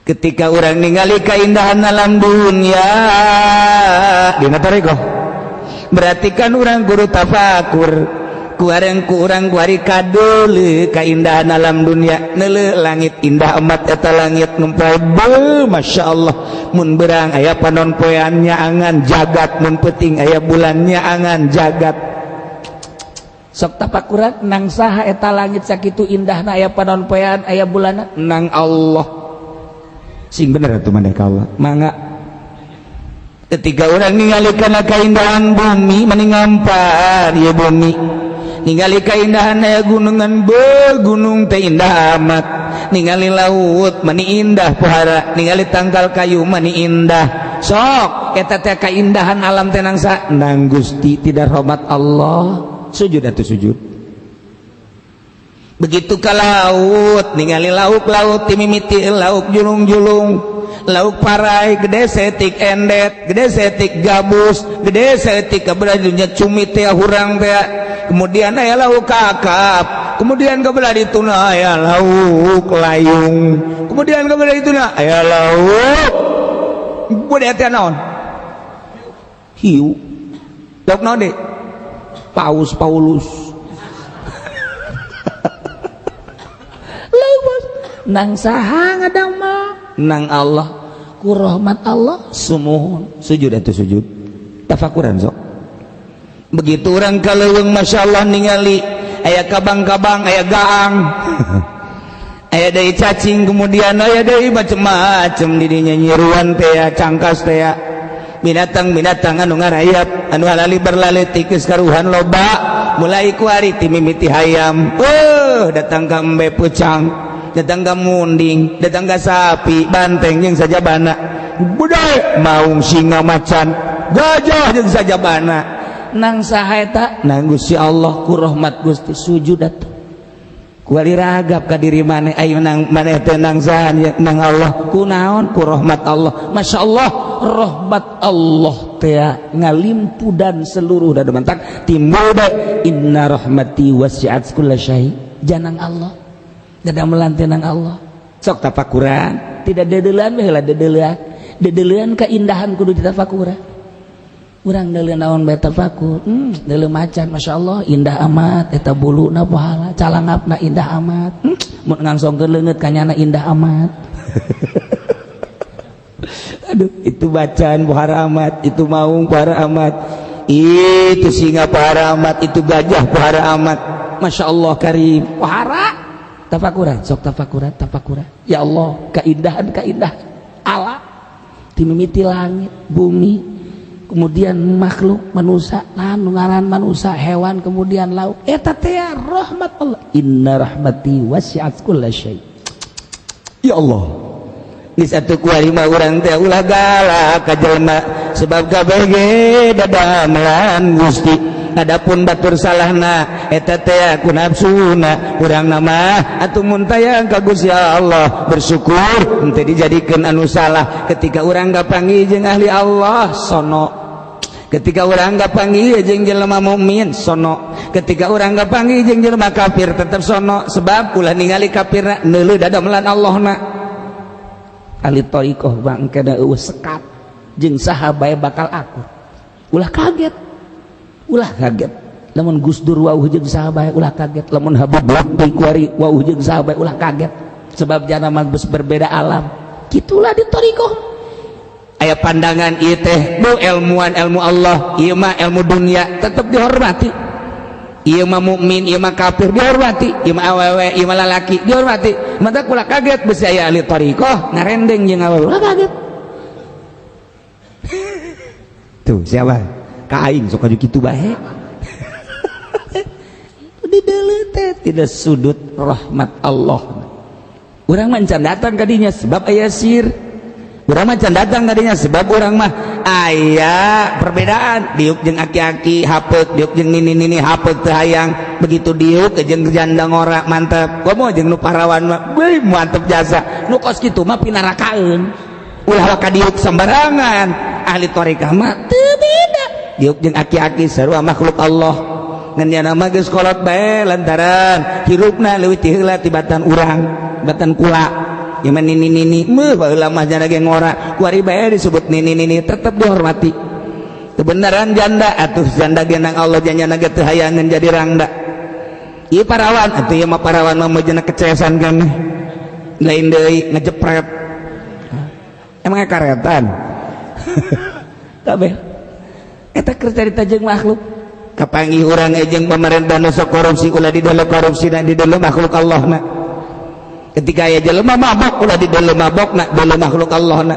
Speaker 2: ketika orang ningali keindahan alam dunia dina thariqah berarti kan orang guru tafakur ku urang kuari kadeuleu keindahan alam dunia neuleuh langit indah amat eta langit ngumpul beuh masyaallah mun beurang aya panon-poeannya angan jagat mun peuting aya bulannya angan jagat sok tapakuran nang saha eta langit sakitu indahna aya panon-poean aya bulanna nang Allah sing bener atuh maneh ka Allah mangga ketika urang ningali kana kaindahan bumi mending ngampar ieu bumi ningali kaindahan aya gunungan gunung teh indah amat ningali laut mani indah pohara ningali tangkal kayu mani indah sok eta teh kaindahan alam teh nang sa nang Gusti tidak rahmat Allah sujud atau sujud begitu ka laut ningali lauk-lauk timimiti lauk julung-julung lauk parai gede setik endet gede setik gabus gede setik kabelah cumi teh hurang teh kemudian aya lauk kakap kemudian kabelah dituna aya lauk layung kemudian kabelah dituna aya lauk bude teh naon hiu lauk naon deh Paulus nang saha ngadamel nang Allah ku rahmat Allah sumuhun sujud atau sujud tafakuran sok begitu orang kaleuweung masyaallah ningali aya kabang-kabang aya gaang aya deui cacing kemudian aya deui macem-macem di dinya nyiruan teh cangkas teh binatang-binatang anu ngarayap anu halali berlaleutik geus karuhan loba mulai ku ari ti mimiti hayam datang ka embe pucang datang ka munding datang ka sapi banteng jeung sajabana budak maung singa macan gajah jeung sajabana nang saha eta nang Gusti Allah ku rahmat Gusti sujud atuh kuali ragap ka diri maneh ayo nang maneh teh nang saha nang Allah kunaon ku rahmat Allah masyaallah rahmat Allah teh ngalimpudan seluruh dademantak timbul bae inna rahmati wasi'at kullasyai janang Allah dadamelan teh nang Allah sok tafakuran tidak dedeulean we heula dedeulean keindahan kudu ditafakuran urang deuleu naon bae tafakur deuleu macan masyaallah indah amat eta buluna pahala calangapna indah amat mun ngangsongkeun leungeut kanyana indah amat aduh itu bacaan pohara amat itu maung pohara amat itu singa pohara amat itu gajah pohara amat masyaallah karim pohara tafakuran sok tafakuran ya Allah keindahan Allah ti mimiti langit bumi kemudian makhluk manusia ngaran manusia hewan kemudian laut eta teh rahmat Allah inna rahmati wasi'at kullasyai ya Allah geus atuh kumaha urang teh ulah galak ka jelema sebab kabeh ge dadamelan Gusti adapun batur salahna eta teh ku nafsuna urang mah atuh mun tayang ka Gusti Allah bersyukur henteu dijadikeun anu salah ketika urang gapanggih jeung ahli Allah sono ketika urang gapanggih jeung jelema mukmin sono ketika urang gapanggih jeung jelema kafir tetep sono sebab ulah ningali kafirna neuleuh dadamelan Allahna ahli thariqah bangke da eueuh sekat jeung saha bae bakal aku ulah kaget lamun Gus Dur wauh jeung saha bae ulah kaget lamun Habib Lutfi Kuari wauh jeung saha bae ulah kaget sebab jana mah berbeda alam kitulah di thariqah aya pandangan ieu teh bu ilmuwan ilmu Allah ieu mah ilmu dunia tetep dihormati ieu mah mukmin ieu mah kafir dihormati ieu mah awewe ieu mah lalaki dihormati mata kula kaget besi aya ahli thariqah ngarendeng jeung awewe ulah kaget tuh siapa ka aing sok aju kitu bae di deuleu teh tidak sudut rahmat Allah urang mah can datang ka dinya sebab aya sir urang mah can datang ka dinya sebab urang mah aya perbedaan diuk jeung aki-aki hapeut diuk jeung nini-nini hapeut teu hayang begitu diuk jeung janda ngora mantep komo jeung nu parawan mah beuh mantep jasa nu kos kitu mah pinarakaeun ulah ka diuk sembarangan ahli thariqah mah teu beda diuk jeung aki-aki sarua makhluk Allah ngan nya mah geus kolot bae lantaran hirupna leuwih ti heula tibatan urang batan kula ieu mah nini-nini meuh baheula mah jana ge ngora kuari bae disebut nini-nini tetep dihormati kebenaran janda atuh janda ge nang Allah jana ge teu hayangeun jadi rangda ieu parawan atuh ieu mah parawan mah meujana kecesan keneh lain deui ngejepret emang karetan kabeh eta keur carita jeung makhluk kapanggih urang jeung pemerintah nu sok korupsi ulah di dalam korupsi dan di dalam makhluk Allahna ketika aya jelema mabok ulah di dalam mabokna dalam makhluk Allahna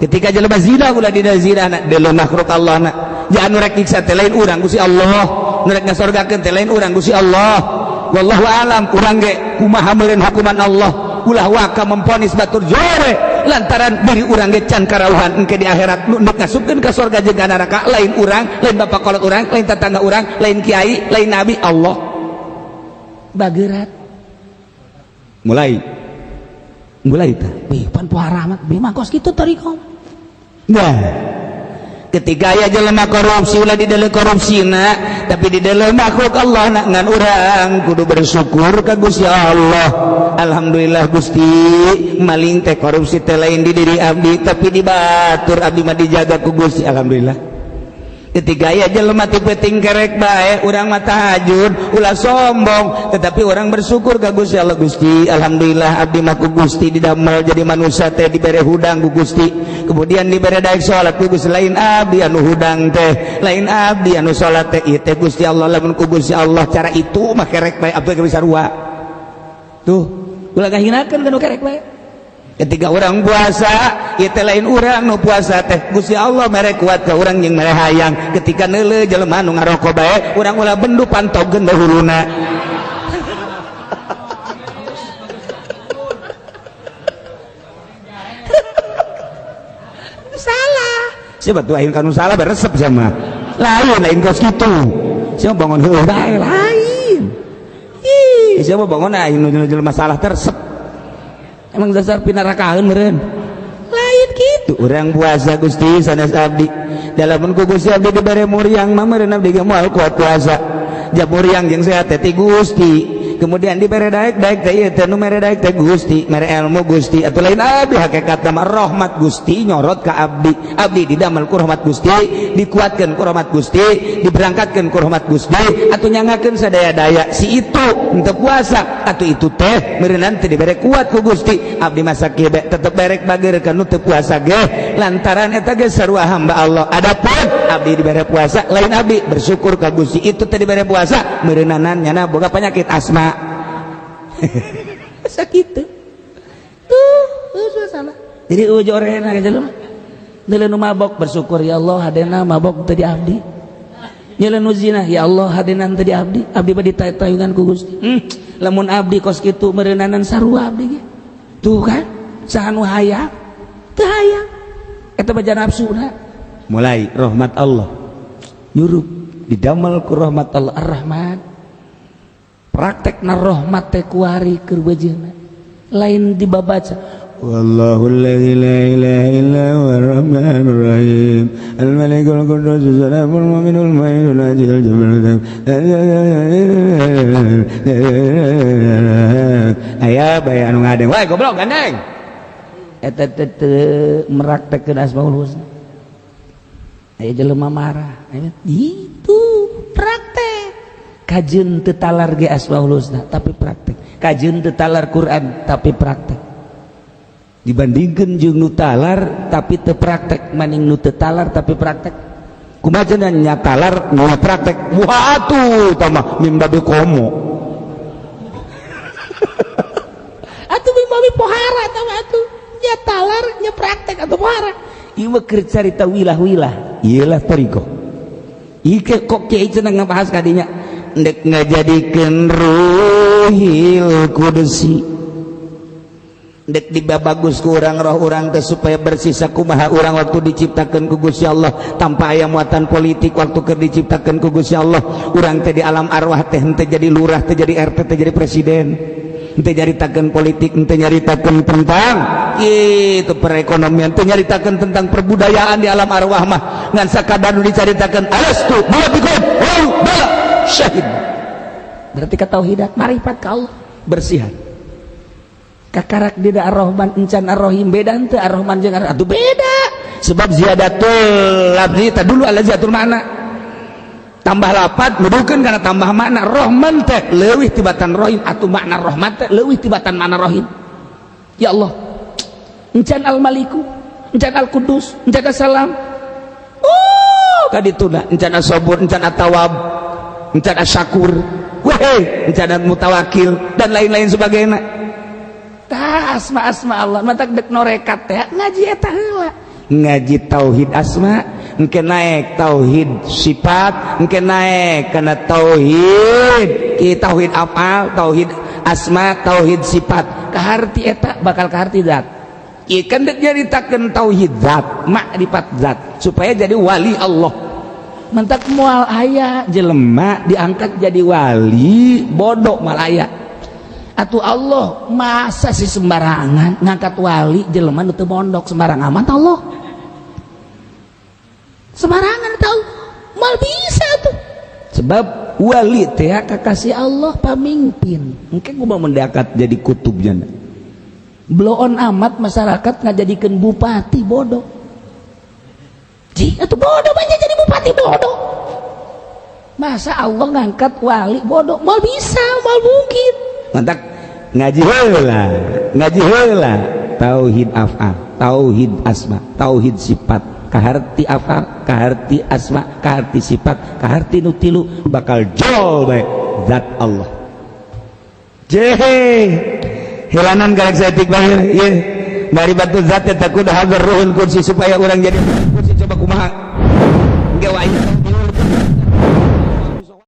Speaker 2: ketika jelema zina ulah di dalam zinana dalam makhluk Allahna jangan nu rek nyiksa teh lain urang Gusti Allah nu rek ngasorgakeun teh lain urang Gusti Allah wallahu alam urang ge kumaha meureun hukuman Allah ulah waka memponis batur jore lantaran diri urang ge can karawuhan engke di akhirat nu ngasupkeun ka surga jeung ka neraka lain urang lain bapak kolot urang lain tetangga urang lain kiai lain nabi Allah bageurat mulai tah pan pohara amat bi mangkos kitu thariqah nah ketika aya jelema korupsi ulah di dalam korupsina tapi di dalam makhluk Allah ngan urang kudu bersyukur ka Gusti Allah alhamdulillah Gusti maling teh korupsi teh lain di diri abdi tapi di batur abdi mah dijaga ku Gusti alhamdulillah ketika aya jelema teu penting kerek bae urang mah tahajud ulah sombong tetapi orang bersyukur ka Gusti Allah Gusti alhamdulillah abdi mah ku Gusti didamel jadi manusia teh dibere hudang ku Gusti kemudian dibere daek salat ku Gusti lain abdi anu hudang teh lain abdi anu salat teh ieu teh Gusti Allah lamun ku Gusti Allah cara itu mah kerek bae abdi bisa rua tuh ulah ngahinakeun kana kerek bae ketika orang puasa ieu teh lain urang nu puasa teh Gusti Allah mere kuat ka urang jeung mere hayang ketika neuleuh jelema nu ngaroko bae urang ulah bendu pantogeun dahuluna salah siapa tuh ayeuna kanu salah beresep sama lain kos gitu siapa bangun heuh lain siapa bangun nu masalah tersep emang dasar pinarakaheun meureun lain gitu urang puasa Gusti sanes abdi dalamun ku Gusti abdi dibere muriang mah meureun abdi ge moal kuat puasa ja muriang jeung sehat teh Gusti kemudian dibere daek teh ieu teh nu mere daek teh Gusti mere ilmu Gusti atuh lain abdi hakikatna mah rahmat Gusti nyorot ka abdi didamel ku rahmat Gusti dikuatkeun ku rahmat Gusti diberangkatkeun ku rahmat Gusti atuh nyangakeun sadaya-daya si itu henteu puasa atuh itu teh meureunna teh dibere kuat ku Gusti abdi masa kieu tetep berek bageurkeun nu teu puasa ge lantaran eta ge sarua hamba Allah adapun abdi dibere puasa lain abdi bersyukur ka Gusti itu teh dibere puasa meureunna nyana boga penyakit asma sakit tuh suasana jadi ujorena jelema deuleu nu mabok bersyukur ya Allah hadena mabok teu di abdi nyeleun nu zina ya Allah hadena teu di abdi bade ditayungan ku Gusti lamun abdi kos kitu meureunanan sarua abdi ge tuh kan saha nu hayang teu hayang eta baja nafsuna mulai rahmat Allah nyurup didamel ku rahmat Allah Ar-Rahman praktekna rahmat teh kuari keur bejeuna lain dibabaca wallahu la ilaha illa huwar rahmanur rahim al malikul quddus salamul mu'minul mu'minul ajil jabalul aya bae anu ngadeng wae goblok gandeng eta teh meraktekkeun asmaul husna aya jelema marah itu praktek kajeun teu talar ge asmaul husna tapi praktek kajeun teu talar Quran tapi praktek dibandingkeun jeung nu talar tapi teu praktek maning nu teu talar tapi praktek kumaha cenah nya talar nu praktek wah atuh tah mim babe komo atuh mim babe pohara tah atuh nya talar nya praktek atuh pohara ieu mah keur carita wilah-wilah ieu lah tariko ieu kok kieu cenah ngabahas kadinya ndek ngajadikeun ruhil kudusi ndek dibabagus ku urang roh urang teh supaya bersih sakumaha urang waktu diciptakeun ku Gusti Allah tanpa aya muatan politik waktu keur diciptakeun ku Gusti Allah urang teh di alam arwah teh henteu jadi lurah teh jadi RT teh jadi presiden henteu nyaritakeun politik henteu nyaritakeun tentang itu perekonomian teu nyaritakeun tentang perbudayaan di alam arwah mah ngan sakadar nu dicaritakeun alastu bikum bala syahid berarti ketauhidan marifat ka Allah bersihan kakarak dida ar-Rahman encan ar-Rahim beda henteu ar-Rahman jeung atuh beda sebab ziyadatul lafzi tah dulu ala ziyatul makna tambah lapat nuduhkeun kana tambah makna Rahman teh leuwih tibatan Rahim atuh makna Rahman teh leuwih tibatan makna Rahim ya Allah encan al-Maliku encan al-Qudus encan as-Salam kadituna encan as-Sabur encan at-Tawwab encan as-Syakur wahai encan al-Mutawakkil dan lain-lain sebagainya tah asma-asma Allah mata dek norekat teh ngaji eta heula ngaji tauhid asma engke naek tauhid sifat engke naek kana tauhid tauhid afal tauhid asma tauhid sifat kaharti eta bakal kaharti zat ieu kan dek nyaritakeun tauhid zat makrifat zat supaya jadi wali Allah mentak moal aya jelema diangkat jadi wali bodoh mal aya atuh Allah masa sih sembarangan ngangkat wali jelema nu teu mondok sembarangan amat Allah sembarangan tahu mal bisa tuh sebab wali teh kakasih Allah pamimpin engke kumaha mendekat jadi kutubnya bloon amat masyarakat ngajadikeun bupati bodoh ji atuh bodoh banyak jadi bupati bodoh masa Allah ngangkat wali bodoh mal bisa mal mungkin mantap ngaji heula tauhid afal tauhid asma tauhid sifat kaharti afal kaharti asma kaharti sifat kaharti nutilu bakal jol bae zat Allah jehe hilanan galak saeutik bae ieu bari batu zat eta kudu hadir ruhul kursi supaya urang jadi kursi coba kumaha engke wae